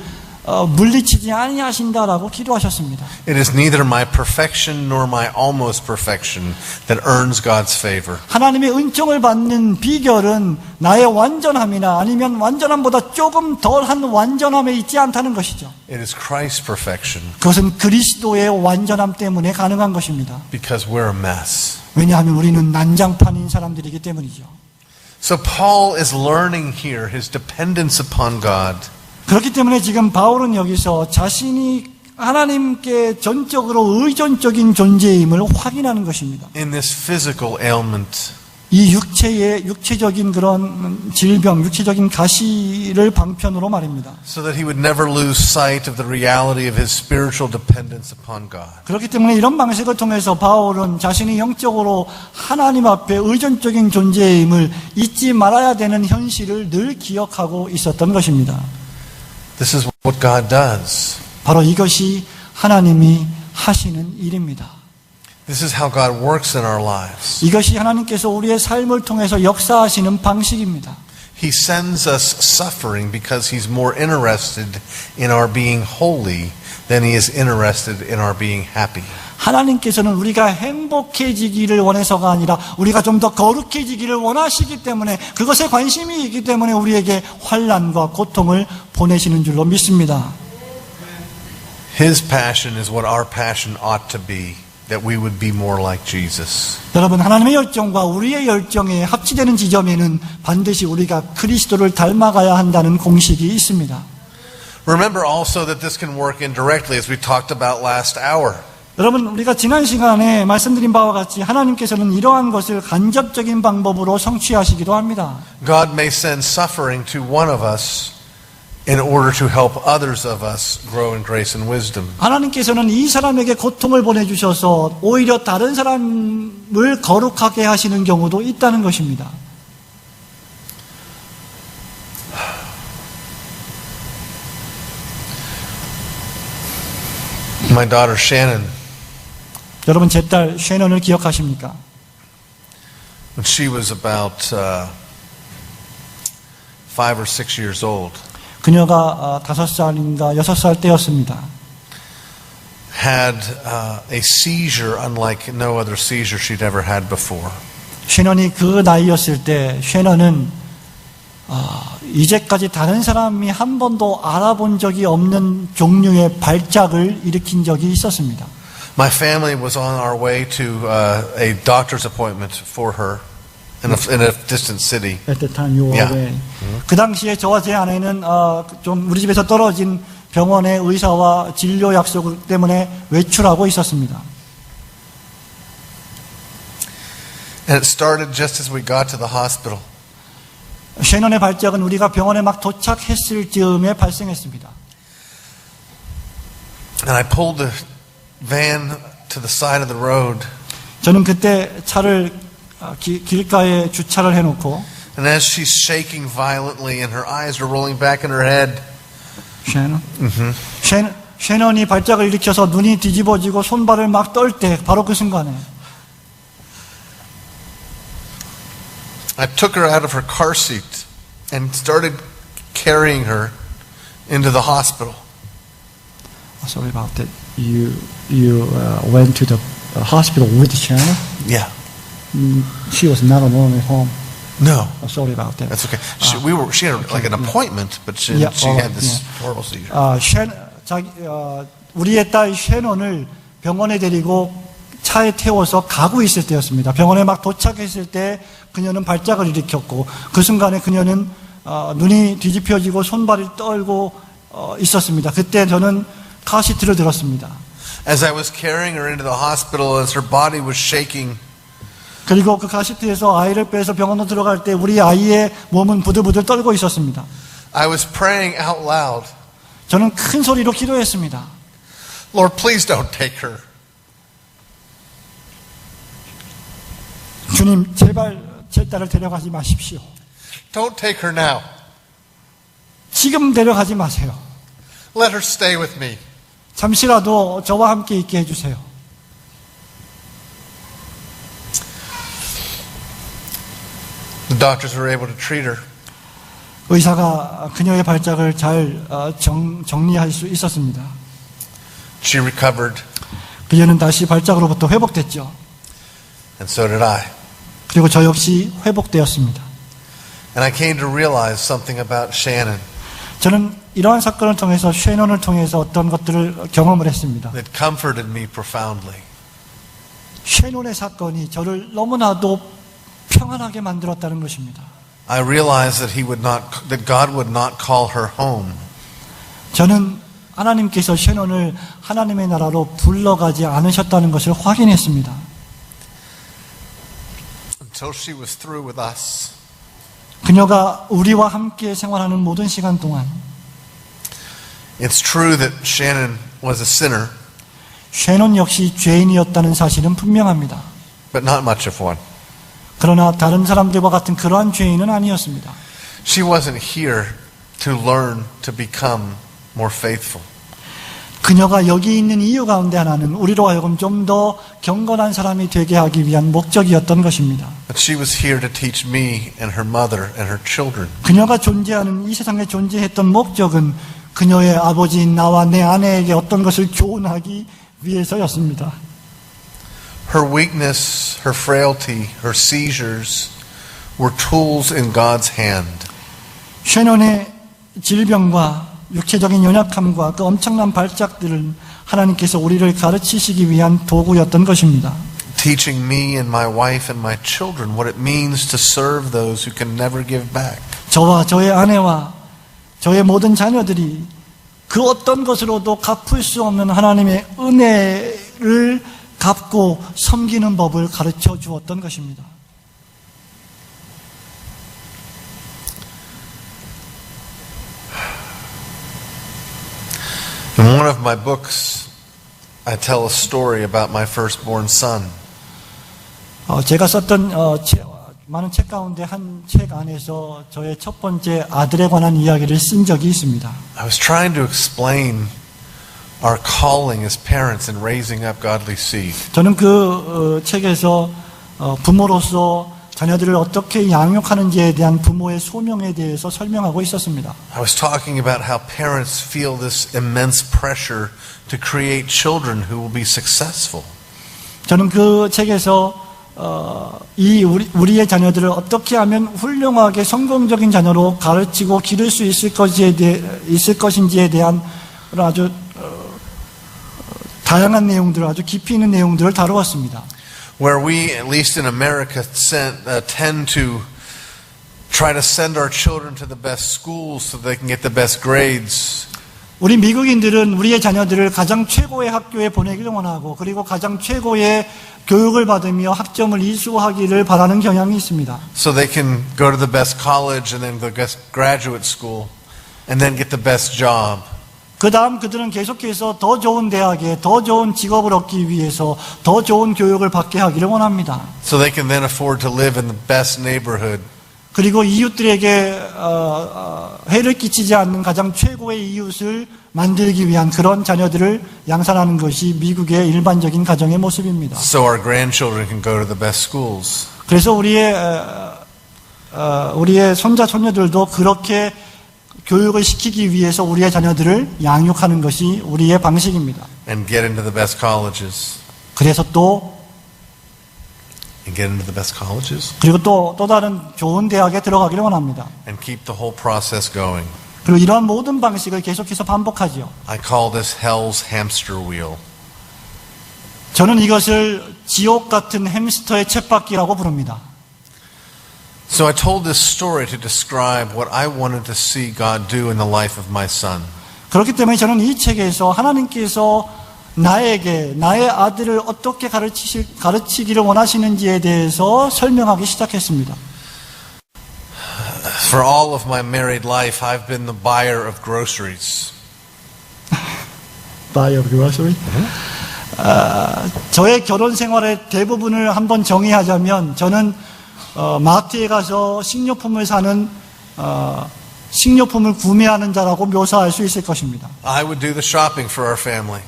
물리치지 아니하신다라고 기도하셨습니다. It is neither my perfection nor my almost perfection that earns God's favor. 하나님의 은총을 받는 비결은 나의 완전함이나 아니면 완전함보다 조금 덜한 완전함에 있지 않다는 것이죠. It is Christ's perfection 그것은 그리스도의 완전함 때문에 가능한 것입니다. because we're a mess. 왜냐하면 우리는 난장판인 사람들이기 때문이죠. So Paul is learning here his dependence upon God. 그렇기 때문에 지금 바울은 여기서 자신이 하나님께 전적으로 의존적인 존재임을 확인하는 것입니다. In this physical ailment. 이 육체적인 그런 질병, 육체적인 가시를 방편으로 말입니다. So that he would never lose sight of the reality of his spiritual dependence upon God. 그렇기 때문에 이런 방식을 통해서 바울은 자신이 영적으로 하나님 앞에 의존적인 존재임을 잊지 말아야 되는 현실을 늘 기억하고 있었던 것입니다. This is what God does. 바로 이것이 하나님이 하시는 일입니다. This is how God works in our lives. 이것이 하나님께서 우리의 삶을 통해서 역사하시는 방식입니다. He sends us suffering because He's more interested in our being holy than He is interested in our being happy. 하나님께서는 우리가 행복해지기를 원해서가 아니라 우리가 좀 더 거룩해지기를 원하시기 때문에 그것에 관심이 있기 때문에 우리에게 환난과 고통을 보내시는 줄로 믿습니다. His passion is what our passion ought to be, that we would be more like Jesus. 여러분, 하나님의 열정과 우리의 열정에 합치되는 지점에는 반드시 우리가 그리스도를 닮아가야 한다는 공식이 있습니다. Remember also that this can work indirectly, as we talked about last hour. 여러분, 우리가 지난 시간에 말씀드린 바와 같이 하나님께서는 이러한 것을 간접적인 방법으로 성취하시기도 합니다. God may send suffering to one of us in order to help others of us grow in grace and wisdom. 하나님께서는 이 사람에게 고통을 보내주셔서 오히려 다른 사람을 거룩하게 하시는 경우도 있다는 것입니다. My daughter Shannon, 여러분, 제 딸 쉐넌을 기억하십니까? when she was about 5 or 6 years old, 그녀가 5살인가 6살 때였습니다. had a seizure unlike no other seizure she'd ever had before. 쉐넌이 그 나이였을 때 쉐넌은 이제까지 다른 사람이 한 번도 알아본 적이 없는 종류의 발작을 일으킨 적이 있었습니다. My family was on our way to a doctor's appointment for her in a distant city. At the time you were Yeah. away. 그 당시에 저와 제 아내는 좀 우리 집에서 떨어진 병원의 의사와 진료 약속 때문에 외출하고 있었습니다. And it started just as we got to the hospital. 쉐넌의 발작은 우리가 병원에 막 도착했을 즈음에 발생했습니다. And I pulled the van to the side of the road. 저는 그때 차를 길가에 주차를 해놓고 And as she's shaking violently and her eyes are rolling back in her head, 쉐넌이 발작을 일으켜서 눈이 뒤집어지고 손발을 막 떨 때 바로 그 순간에 I took her out of her car seat and started carrying her into the hospital. Sorry about that. You went to the hospital with Shannon? Yeah. She was not alone at home. No. Sorry about that. That's okay. She had like an appointment, but she had this horrible seizure. 우리의 딸 쉐넌을 병원에 데리고 차에 태워서 가고 있을 때였습니다. 병원에 막 도착했을 때 그녀는 발작을 일으켰고 그 순간에 그녀는 눈이 뒤집혀지고 손발이 떨고 있었습니다. 그때 저는 카시트를 들었습니다. As I was carrying her into the hospital, as her body was shaking, 그리고 그 카시트에서 아이를 빼서 병원으로 들어갈 때 우리 아이의 몸은 부들부들 떨고 있었습니다. I was praying out loud, 저는 큰 소리로 기도했습니다. Lord, please don't take her. 주님, 제발 제 딸을 데려가지 마십시오. Don't take her now. 지금 데려가지 마세요. Let her stay with me. 잠시라도 저와 함께 있게 해주세요. The doctors were able to treat her. 의사가 그녀의 발작을 잘 정리할 수 있었습니다. She recovered, 그녀는 다시 발작으로부터 회복됐죠. and so did I. 그리고 저 역시 회복되었습니다. And I came to realize something about Shannon 저는 이러한 사건을 통해서 쉐넌을 통해서 어떤 것들을 경험을 했습니다. that comforted me profoundly. 쉐논의 사건이 저를 너무나도 평안하게 만들었다는 것입니다. I realized that God would not call her home 저는 하나님께서 쉐논을 하나님의 나라로 불러가지 않으셨다는 것을 확인했습니다. until she was through with us. 그녀가 우리와 함께 생활하는 모든 시간 동안 It's true that Shannon was a sinner, 쉐논 역시 죄인이었다는 사실은 분명합니다. but not much of one. 그러나 다른 사람들과 같은 그러한 죄인은 아니었습니다. She wasn't here to learn to become more faithful. 그녀가 여기 있는 이유 가운데 하나는 우리로 하여금 좀 더 경건한 사람이 되게 하기 위한 목적이었던 것입니다. But she was here to teach me and her mother and her children. 그녀가 존재하는 이 세상에 존재했던 목적은 그녀의 아버지인 나와 내 아내에게 어떤 것을 교훈하기 위해서였습니다. Her weakness, her frailty, her seizures were tools in God's hand. 셰넌의 질병과 육체적인 연약함과 그 엄청난 발작들은 하나님께서 우리를 가르치시기 위한 도구였던 것입니다. Teaching me and my wife and my children what it means to serve those who can never give back. 저와 저의 아내와 저의 모든 자녀들이 그 어떤 것으로도 갚을 수 없는 하나님의 은혜를 갚고 섬기는 법을 가르쳐 주었던 것입니다. In one of my books, I tell a story about my firstborn son. 제가 썼던 많은 책 가운데 한 책 안에서 저의 첫 번째 아들에 관한 이야기를 쓴 적이 있습니다. I was trying to explain our calling as parents in raising up godly seed. 저는 그 책에서 부모로서 자녀들을 어떻게 양육하는지에 대한 부모의 소명에 대해서 설명하고 있었습니다. I was talking about how parents feel this immense pressure to create children who will be successful. 저는 그 책에서 우리의 자녀들을 어떻게 하면 훌륭하게 성공적인 자녀로 가르치고 기를 수 있을 것인지에 대한 아주 다양한 내용들, 아주 깊이 있는 내용들을 다루었습니다. Where we, at least in America, tend to try to send our children to the best schools so they can get the best grades. 우리 미국인들은 우리의 자녀들을 가장 최고의 학교에 보내기를 원하고 그리고 가장 최고의 교육을 받으며 학점을 이수하기를 바라는 경향이 있습니다. So they can go to the best college and then the best graduate school and then get the best job. 그 다음 그들은 계속해서 더 좋은 대학에 더 좋은 직업을 얻기 위해서 더 좋은 교육을 받게 하기를 원합니다. So they can then afford to live in the best neighborhood. 그리고 이웃들에게 해를 끼치지 않는 가장 최고의 이웃을 만들기 위한 그런 자녀들을 양산하는 것이 미국의 일반적인 가정의 모습입니다. So our grandchildren can go to the best schools. 그래서 우리의 손자 손녀들도 그렇게 교육을 시키기 위해서 우리의 자녀들을 양육하는 것이 우리의 방식입니다. And get into the best colleges. 그래서 And get into the best colleges. 그리고 또 다른 좋은 대학에 들어가기를 원합니다. And keep the whole process going. 그리고 이러한 모든 방식을 계속해서 반복하지요. I call this hell's hamster wheel. 저는 이것을 지옥 같은 햄스터의 쳇바퀴라고 부릅니다. So I told this story to describe what I wanted to see God do in the life of my son. 그렇기 때문에 저는 이 책에서 하나님께서 나의 아들을 어떻게 가르치기를 원하시는지에 대해서 설명하기 시작했습니다. For all of my married life, I've been the buyer of groceries. Buyer of groceries? 저의 결혼 생활의 대부분을 한번 정의하자면 저는 마트에 가서 식료품을 사는 식료품을 구매하는 자라고 묘사할 수 있을 것입니다. I would do the shopping for our family.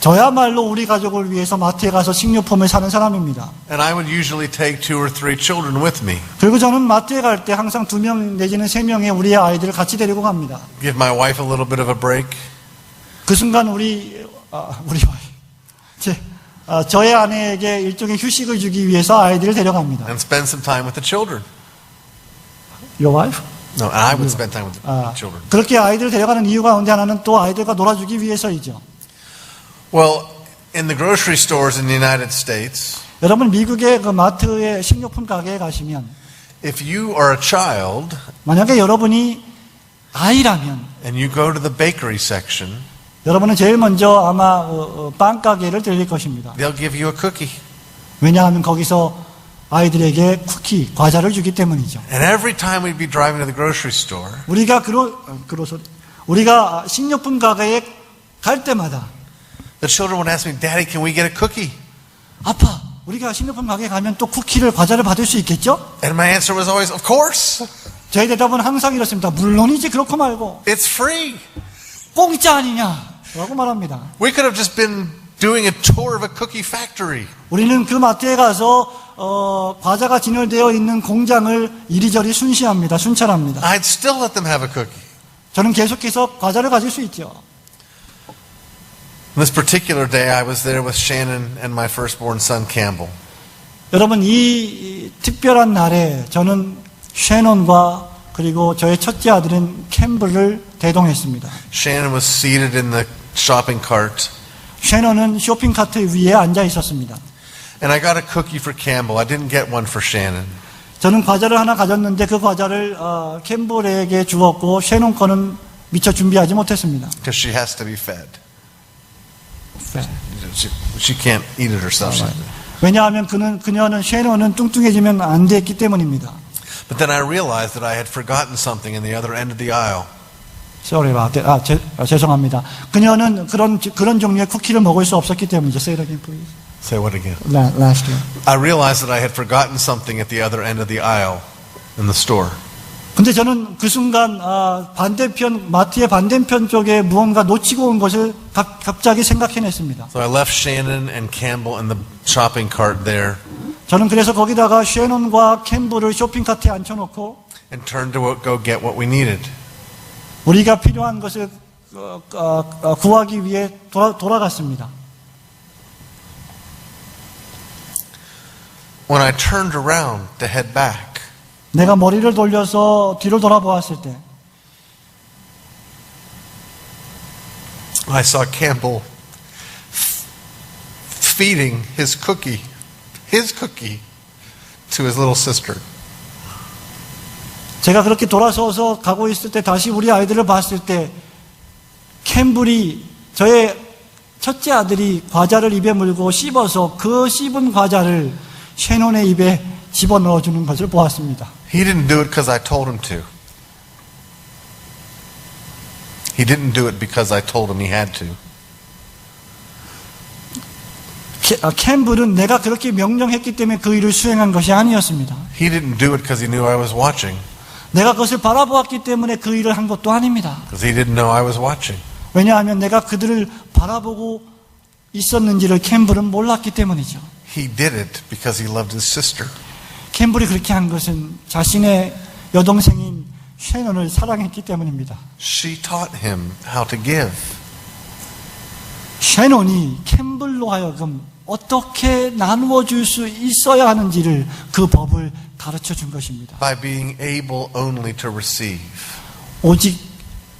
저야말로 우리 가족을 위해서 마트에 가서 식료품을 사는 사람입니다. And I would usually take 2 or 3 children with me. 그리고 저는 마트에 갈 때 항상 2명 내지는 3명의 우리의 아이들을 같이 데리고 갑니다. Give my wife a little bit of a break. 그 순간 저의 아내에게 일종의 휴식을 주기 위해서 아이들을 데려갑니다. And spend some time with the children. Your wife? No, and I would spend time with the children. 그렇게 아이들을 데려가는 이유 가운데 하나는 또 아이들과 놀아주기 위해서이죠. Well, in the grocery stores in the United States, 여러분 미국의 그 마트의 식료품 가게에 가시면 if you are a child 만약에 여러분이 아이라면 and you go to the bakery section, 여러분은 제일 먼저 아마 빵 가게를 들릴 것입니다. they'll give you a cookie. 왜냐하면 거기서 아이들에게 쿠키, 과자를 주기 때문이죠. And every time we'd be driving to the grocery store, 우리가 식료품 가게에 갈 때마다 the children would ask me, Daddy, can we get a cookie? 아빠, 우리가 식료품 가게에 가면 또 쿠키를, 과자를 받을 수 있겠죠? And my answer was always, of course. 저희 대답은 항상 이렇습니다. 물론이지, 그렇고 말고. It's free. 공짜 아니냐? 라고 말합니다. We could have just been doing a tour of a cookie factory. 우리는 그 마트에 가서 과자가 진열되어 있는 공장을 이리저리 순찰합니다. I'd still let them have a cookie. 저는 계속해서 과자를 가질 수 있죠. This particular day, I was there with Shannon and my firstborn son, Campbell. 여러분, 이 특별한 날에 저는 셰논과 그리고 저의 첫째 아들인 캠블을 대동했습니다. Shannon was seated in the shopping cart, 셰논은 쇼핑카트 위에 앉아 있었습니다. and I got a cookie for Campbell. I didn't get one for Shannon. 저는 과자를 하나 가졌는데 그 과자를 캠블에게 주었고 셰논 거는 미처 준비하지 못했습니다. Because she has to be fed. She can't eat it herself. 왜냐하면 그녀는 셰논은 뚱뚱해지면 안 됐기 때문입니다. But then I realized that I had forgotten something in the other end of the aisle. Sorry about that. 죄송합니다. 그녀는 그런 종류의 쿠키를 먹을 수 없었기 때문이죠. Say it again, please. Say what again? Last year. I realized that I had forgotten something at the other end of the aisle in the store. 근데 저는 그 순간 마트의 반대편 쪽에 무언가 놓치고 온 것을 갑자기 생각해냈습니다. So I left Shannon and Campbell in the shopping cart there 저는 그래서 거기다가 셰논과 캠블을 쇼핑카트에 앉혀놓고 and turned to go get what we needed. 우리가 필요한 것을 구하기 위해 돌아갔습니다. When I turned around to head back, 내가 머리를 돌려서 뒤를 돌아보았을 때 I saw Campbell feeding his cookie to his little sister. 제가 그렇게 돌아서서 가고 있을 때 다시 우리 아이들을 봤을 때 캠블이 저의 첫째 아들이 과자를 입에 물고 씹어서 그 씹은 과자를 셰논의 입에 집어넣어주는 것을 보았습니다. He didn't do it because I told him to. He didn't do it because I told him he had to. 캠블은 내가 그렇게 명령했기 때문에 그 일을 수행한 것이 아니었습니다. He didn't do it because he knew I was watching. 내가 그것을 바라보았기 때문에 그 일을 한 것도 아닙니다. Because he didn't know I was watching. 왜냐하면 내가 그들을 바라보고 있었는지를 캠블은 몰랐기 때문이죠. He did it because he loved his sister. 캠블이 그렇게 한 것은 자신의 여동생인 셰논을 사랑했기 때문입니다. She taught him how to give. 셰논이 캠블로 하여금 어떻게 나누어 줄 수 있어야 하는지를 그 법을 가르쳐 준 것입니다. By being able only to receive. 오직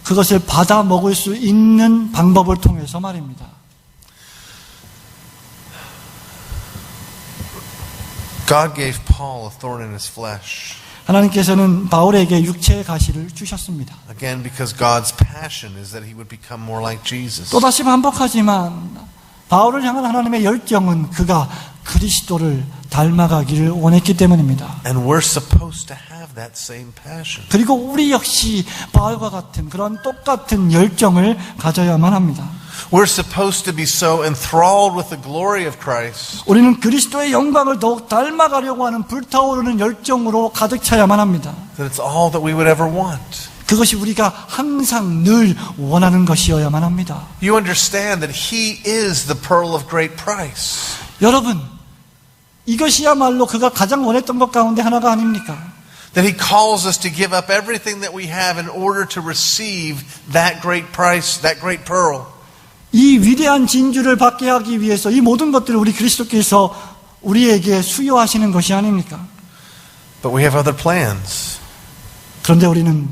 그것을 받아 먹을 수 있는 방법을 통해서 말입니다. God gave Paul a thorn in his flesh. 하나님께서는 바울에게 육체의 가시를 주셨습니다. Again, because God's passion is that he would become more like Jesus. 또다시 반복하지만 바울을 향한 하나님의 열정은 그가 그리스도를 닮아가기를 원했기 때문입니다. And we're supposed to have that same passion. 그리고 우리 역시 바울과 같은 그런 똑같은 열정을 가져야만 합니다. We're supposed to be so enthralled with the glory of Christ 우리는 그리스도의 영광을 더욱 닮아가려고 하는 불타오르는 열정으로 가득 차야만 합니다. that it's all that we would ever want. 그것이 우리가 항상 늘 원하는 것이어야만 합니다. You understand that he is the pearl of great price. 여러분, 이것이야말로 그가 가장 원했던 것 가운데 하나가 아닙니까? That he calls us to give up everything that we have in order to receive that great price, that great pearl. 이 위대한 진주를 받게 하기 위해서 이 모든 것들을 우리 그리스도께서 우리에게 수여하시는 것이 아닙니까? But we have other plans, 그런데 우리는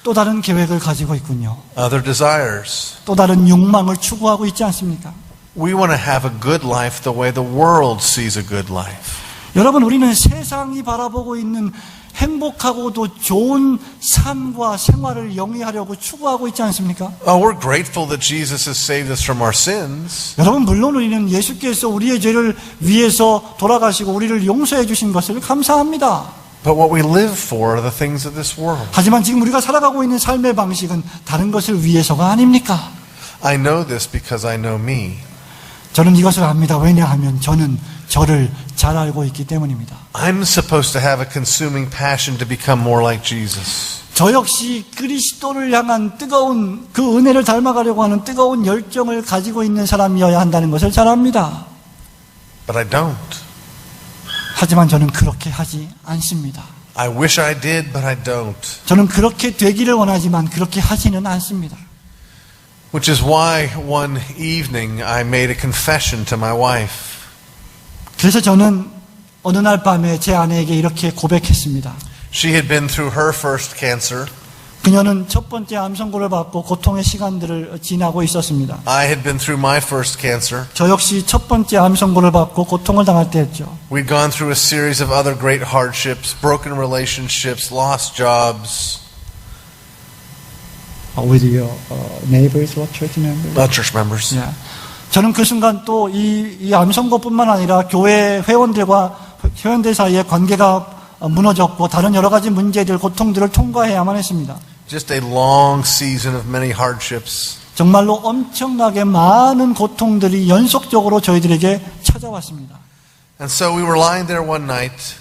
또 다른 계획을 가지고 있군요. other desires. 또 다른 욕망을 추구하고 있지 않습니까? We want to have a good life the way the world sees a good life. 여러분, 우리는 세상이 바라보고 있는 행복하고도 좋은 삶과 생활을 영위하려고 추구하고 있지 않습니까? We're grateful that Jesus has saved us from our sins. 여러분, 물론 우리는 예수께서 우리의 죄를 위해서 돌아가시고 우리를 용서해 주신 것을 감사합니다. But what we live for are the things of this world. 하지만 지금 우리가 살아가고 있는 삶의 방식은 다른 것을 위해서가 아닙니까? I know this because I know me. 저는 이것을 압니다. 왜냐하면 저는 저를 잘 알고 있기 때문입니다. I'm supposed to have a consuming passion to become more like Jesus. 저 역시 그리스도를 향한 뜨거운 그 은혜를 닮아가려고 하는 뜨거운 열정을 가지고 있는 사람이어야 한다는 것을 잘 압니다. But I don't. 하지만 저는 그렇게 하지 않습니다. I wish I did, but I don't. 저는 그렇게 되기를 원하지만 그렇게 하지는 않습니다. Which is why one evening I made a confession to my wife. 그래서 저는 어느 날 밤에 제 아내에게 이렇게 고백했습니다. She had been through her first cancer. 그녀는 첫 번째 암 선고를 받고 고통의 시간들을 지나고 있었습니다. I had been through my first cancer. 저 역시 첫 번째 암 선고를 받고 고통을 당할 때였죠. We'd gone through a series of other great hardships, broken relationships, lost jobs. With your neighbors, what church members? Church members. Yeah. 저는 그 순간 또 이 암 선고뿐만 아니라 교회 회원들 사이의 관계가 무너졌고 다른 여러 가지 문제들, 고통들을 통과해야만 했습니다. Just a long season of many hardships. 정말로 엄청나게 많은 고통들이 연속적으로 저희들에게 찾아왔습니다. And so we were lying there one night,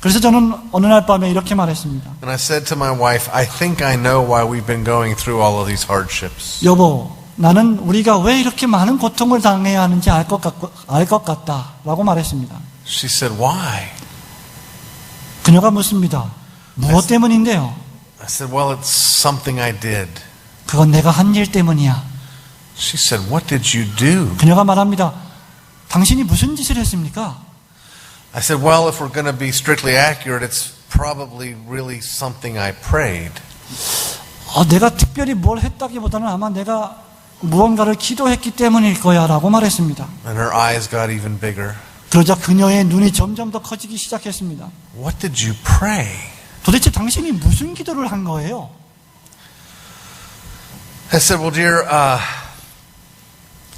그래서 저는 어느 날 밤에 이렇게 말했습니다. and I said to my wife, I think I know why we've been going through all of these hardships. 여보, 나는 우리가 왜 이렇게 많은 고통을 당해야 하는지 알 것 같다 라고 말했습니다. She said, why? 그녀가 묻습니다. 무엇 때문인데요? I said, well, it's something I did. 그건 내가 한 일 때문이야. She said, what did you do? 그녀가 말합니다. 당신이 무슨 짓을 했습니까? I said, well, if we're going to be strictly accurate, it's probably really something I prayed. 내가 특별히 뭘 했다기보다는 아마 내가 무언가를 기도했기 때문일 거야 라고 말했습니다. And her eyes got even bigger. 그러자 그녀의 눈이 점점 더 커지기 시작했습니다. What did you pray? 도대체 당신이 무슨 기도를 한 거예요? I said, well, dear,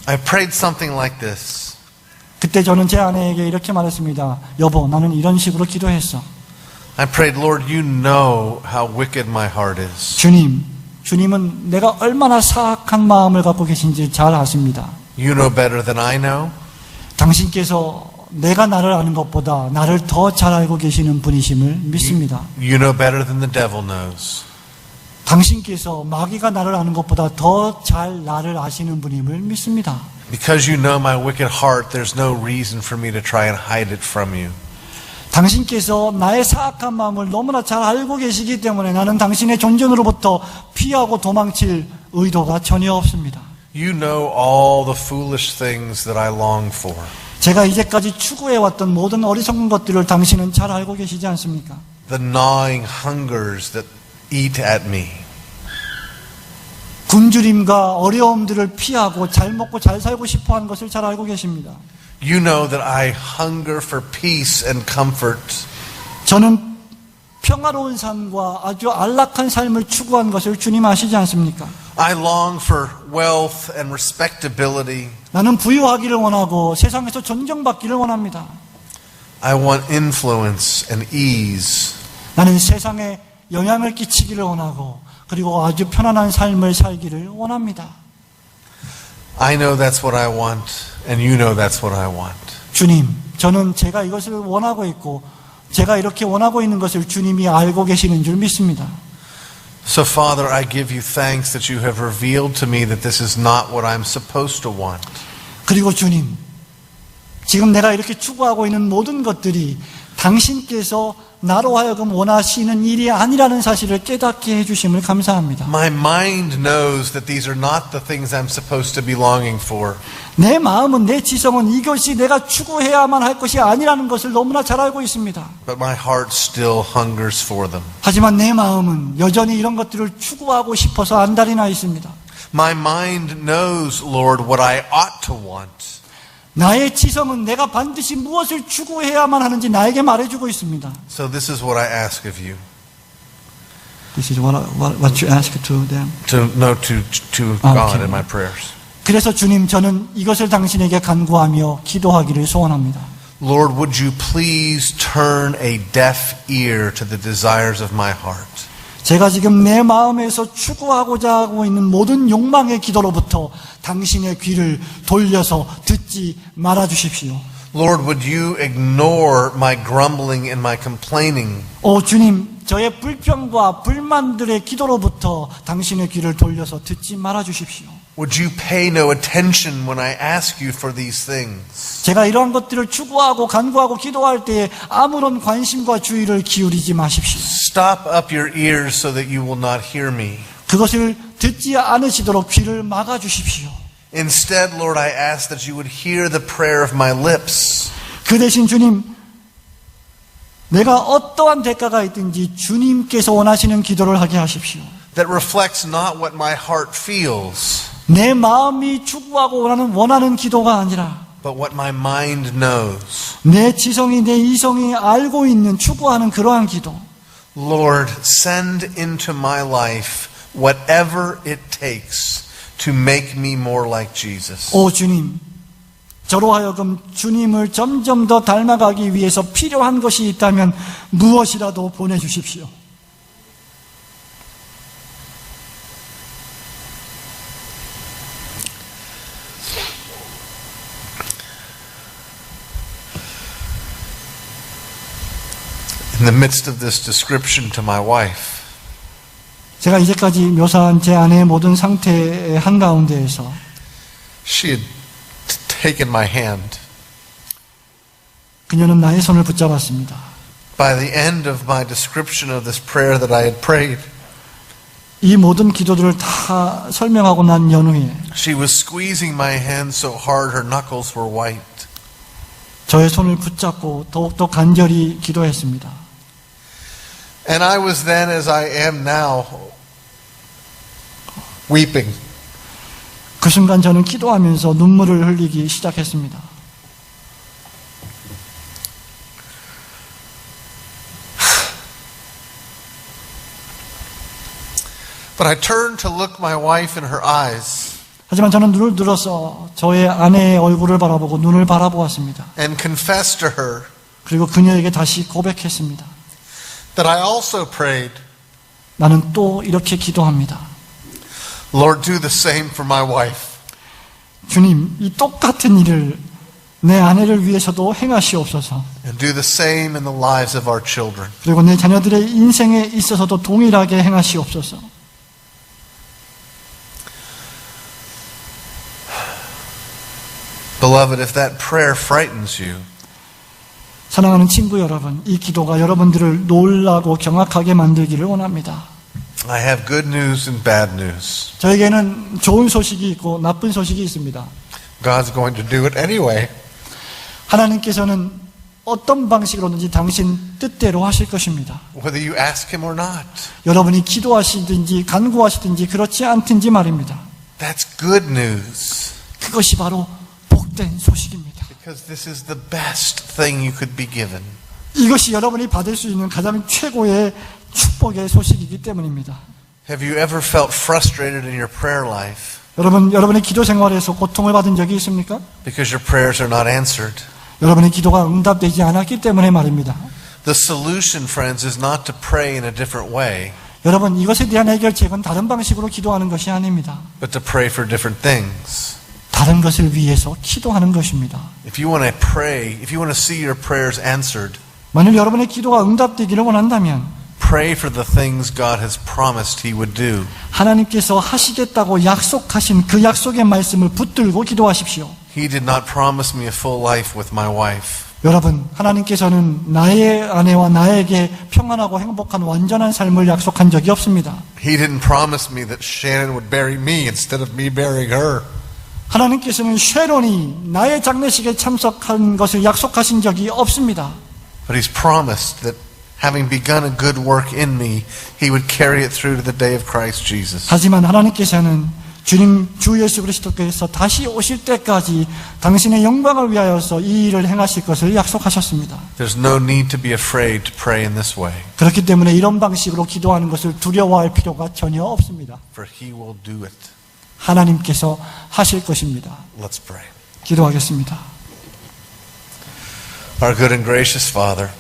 I prayed something like this. 그때 저는 제 아내에게 이렇게 말했습니다. 여보, 나는 이런 식으로 기도했어. I prayed, Lord, you know how wicked my heart is. 주님은 내가 얼마나 사악한 마음을 갖고 계신지 잘 아십니다. You know better than I know. 당신께서 내가 나를 아는 것보다 나를 더 잘 알고 계시는 분이심을 믿습니다. You know better than the devil knows. 당신께서 마귀가 나를 아는 것보다 더 잘 나를 아시는 분임을 믿습니다. Because you know my wicked heart, there's no reason for me to try and hide it from you. 당신께서 나의 사악한 마음을 너무나 잘 알고 계시기 때문에 나는 당신의 존재로부터 피하고 도망칠 의도가 전혀 없습니다. You know all the foolish things that I long for. 제가 이제까지 추구해왔던 모든 어리석은 것들을 당신은 잘 알고 계시지 않습니까? The gnawing hungers that eat at me. 굶주림과 어려움들을 피하고 잘 먹고 잘 살고 싶어하는 것을 잘 알고 계십니다. You know that I hunger for peace and comfort. 저는 평화로운 삶과 아주 안락한 삶을 추구한 것을 주님 아시지 않습니까? I long for wealth and respectability. 나는 부유하기를 원하고 세상에서 존경받기를 원합니다. I want influence and ease. 나는 세상에 영향을 끼치기를 원하고 그리고 아주 편안한 삶을 살기를 원합니다. I know that's what I want, and you know that's what I want. 주님, 저는 제가 이것을 원하고 있고 제가 이렇게 원하고 있는 것을 주님이 알고 계시는 줄 믿습니다. So, Father, I give you thanks that you have revealed to me that this is not what I'm supposed to want. 그리고 주님, 지금 내가 이렇게 추구하고 있는 모든 것들이 당신께서 나로 하여금 원하시는 일이 아니라는 사실을 깨닫게 해주심을 감사합니다. My mind knows that these are not the things I'm supposed to be longing for. 내 마음은, 내 지성은 이것이 내가 추구해야만 할 것이 아니라는 것을 너무나 잘 알고 있습니다. But my heart still hungers for them. 하지만 내 마음은 여전히 이런 것들을 추구하고 싶어서 안달이 나 있습니다. My mind knows, Lord, what I ought to want. 나의 지성은 내가 반드시 무엇을 추구해야만 하는지 나에게 말해주고 있습니다. So this is what I ask of you. This is what you ask to them. To God in my prayers. 그래서 주님, 저는 이것을 당신에게 간구하며 기도하기를 소원합니다. Lord, would you please turn a deaf ear to the desires of my heart? 제가 지금 내 마음에서 추구하고자 하고 있는 모든 욕망의 기도로부터 당신의 귀를 돌려서 듣지 말아 주십시오. Lord, would you ignore my grumbling and my complaining? 주님, 저의 불평과 불만들의 기도로부터 당신의 귀를 돌려서 듣지 말아 주십시오. Would you pay no attention when I ask you for these things? 제가 이러한 것들을 추구하고 간구하고 기도할 때에 아무런 관심과 주의를 기울이지 마십시오. Stop up your ears so that you will not hear me. 그것을 듣지 않으시도록 귀를 막아 주십시오. Instead, Lord, I ask that you would hear the prayer of my lips. 그 대신 주님, 내가 어떠한 대가가 있든지 주님께서 원하시는 기도를 하게 하십시오. That reflects not what my heart feels, 내 마음이 추구하고 원하는 기도가 아니라 but what my mind knows. 내 지성이 내 이성이 알고 있는 추구하는 그러한 기도. Lord, send into my life whatever it takes to make me more like Jesus. 오 주님, 저로 하여금 주님을 점점 더 닮아가기 위해서 필요한 것이 있다면 무엇이라도 보내주십시오. In the midst of this description to my wife, 제가 이제까지 묘사한 제 아내의 모든 상태의 한가운데에서 she had taken my hand. 그녀는 나의 손을 붙잡았습니다. By the end of my description of this prayer that I had prayed, 이 모든 기도들을 다 설명하고 난 연후에 she was squeezing my hand so hard her knuckles were white. 저의 손을 붙잡고 더욱더 간절히 기도했습니다. And I was then, as I am now, weeping. 그 순간 저는 기도하면서 눈물을 흘리기 시작했습니다. But I turned to look my wife in her eyes 하지만 저는 눈을 들어서 저의 아내의 얼굴을 바라보고 눈을 바라보았습니다. and confessed to her 그리고 그녀에게 다시 고백했습니다. that I also prayed, 나는 또 이렇게 기도합니다. Lord, do the same for my wife. 주님, 이 똑같은 일을 내 아내를 위해서도 행하시옵소서. And do the same in the lives of our children. 그리고 내 자녀들의 인생에 있어서도 동일하게 행하시옵소서. Beloved, if that prayer frightens you, 사랑하는 친구 여러분, 이 기도가 여러분들을 놀라고 경악하게 만들기를 원합니다. I have good news and bad news. 저에게는 좋은 소식이 있고 나쁜 소식이 있습니다. God's going to do it anyway. 하나님께서는 어떤 방식으로든지 당신 뜻대로 하실 것입니다. Whether you ask Him or not. 여러분이 기도하시든지 간구하시든지 그렇지 않든지 말입니다. That's good news. 그것이 바로 복된 소식입니다. Because this is the best thing you could be given. 이것이 여러분이 받을 수 있는 가장 최고의 축복의 소식이기 때문입니다. Have you ever felt frustrated in your prayer life 여러분의 기도 생활에서 고통을 받은 적이 있습니까? because your prayers are not answered? 여러분의 기도가 응답되지 않았기 때문에 말입니다. The solution, friends, is not to pray in a different way, 여러분, 이것에 대한 해결책은 다른 방식으로 기도하는 것이 아닙니다. but to pray for different things. 다른 것을 위해서 기도하는 것입니다. If you want to pray, if you want to see your prayers answered, 만일 여러분의 기도가 응답되기를 원한다면 pray for the things God has promised He would do. 하나님께서 하시겠다고 약속하신 그 약속의 말씀을 붙들고 기도하십시오. He did not promise me a full life with my wife. 여러분, 하나님께서는 나의 아내와 나에게 평안하고 행복한 완전한 삶을 약속한 적이 없습니다. He didn't promise me that Shannon would bury me instead of me burying her. 하나님께서는 쉐론이 나의 장례식에 참석한 것을 약속하신 적이 없습니다. But He's promised that having begun a good work in me, He would carry it through to the day of Christ Jesus. 하지만 하나님께서는 주 예수 그리스도께서 다시 오실 때까지 당신의 영광을 위하여서 이 일을 행하실 것을 약속하셨습니다. There's no need to be afraid to pray in this way, 그렇기 때문에 이런 방식으로 기도하는 것을 두려워할 필요가 전혀 없습니다. for He will do it. 하나님께서 하실 것입니다. Let's pray. 기도하겠습니다. Our good and gracious Father,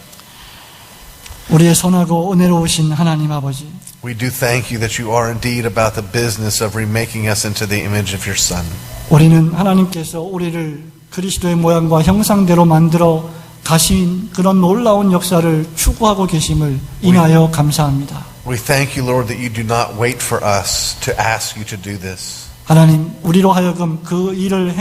우리의 선하고 은혜로우신 하나님 아버지, we do thank You that You are indeed about the business of remaking us into the image of Your Son. 우리는 하나님께서 우리를 그리스도의 모양과 형상대로 만들어 가신 그런 놀라운 역사를 추구하고 계심을 인하여 감사합니다. We thank you, Lord, that you do not wait for us to ask you to do this. 하나님, 우리로 하여금 그 일을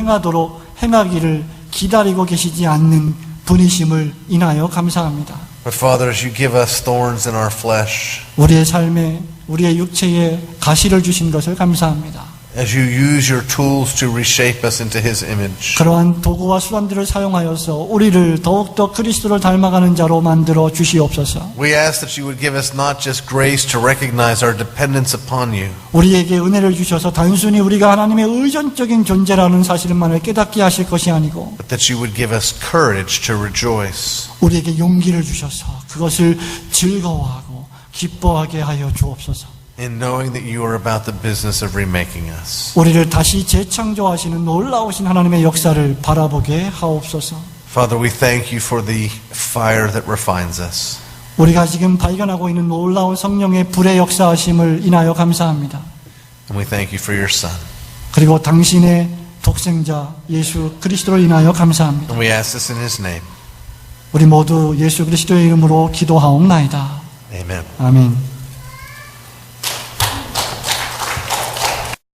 행하기를 기다리고 계시지 않는 분이심을 인하여 감사합니다. But Father, as you give us thorns in our flesh, 우리의 삶에, 우리의 육체에 가시를 주신 것을 감사합니다. as you use your tools to reshape us into His image, 그러한 도구와 수단들을 사용하여서 우리를 더욱더 그리스도를 닮아가는 자로 만들어 주시옵소서. we ask that you would give us not just grace to recognize our dependence upon you, 우리에게 은혜를 주셔서 단순히 우리가 하나님의 의존적인 존재라는 사실만을 깨닫게 하실 것이 아니고 but that you would give us courage to rejoice. 우리에게 용기를 주셔서 그것을 즐거워하고 기뻐하게 하여 주옵소서. In knowing that you are about the business of remaking us. 우리를 다시 재창조하시는 놀라우신 하나님의 역사를 바라보게 하옵소서. Father, we thank you for the fire that refines us. 우리가 지금 발견하고 있는 놀라운 성령의 불의 역사하심을 인하여 감사합니다. And we thank you for your Son. 그리고 당신의 독생자 예수 그리스도를 인하여 감사합니다. And we ask this in His name. 우리 모두 예수 그리스도의 이름으로 기도하옵나이다. Amen. 아멘.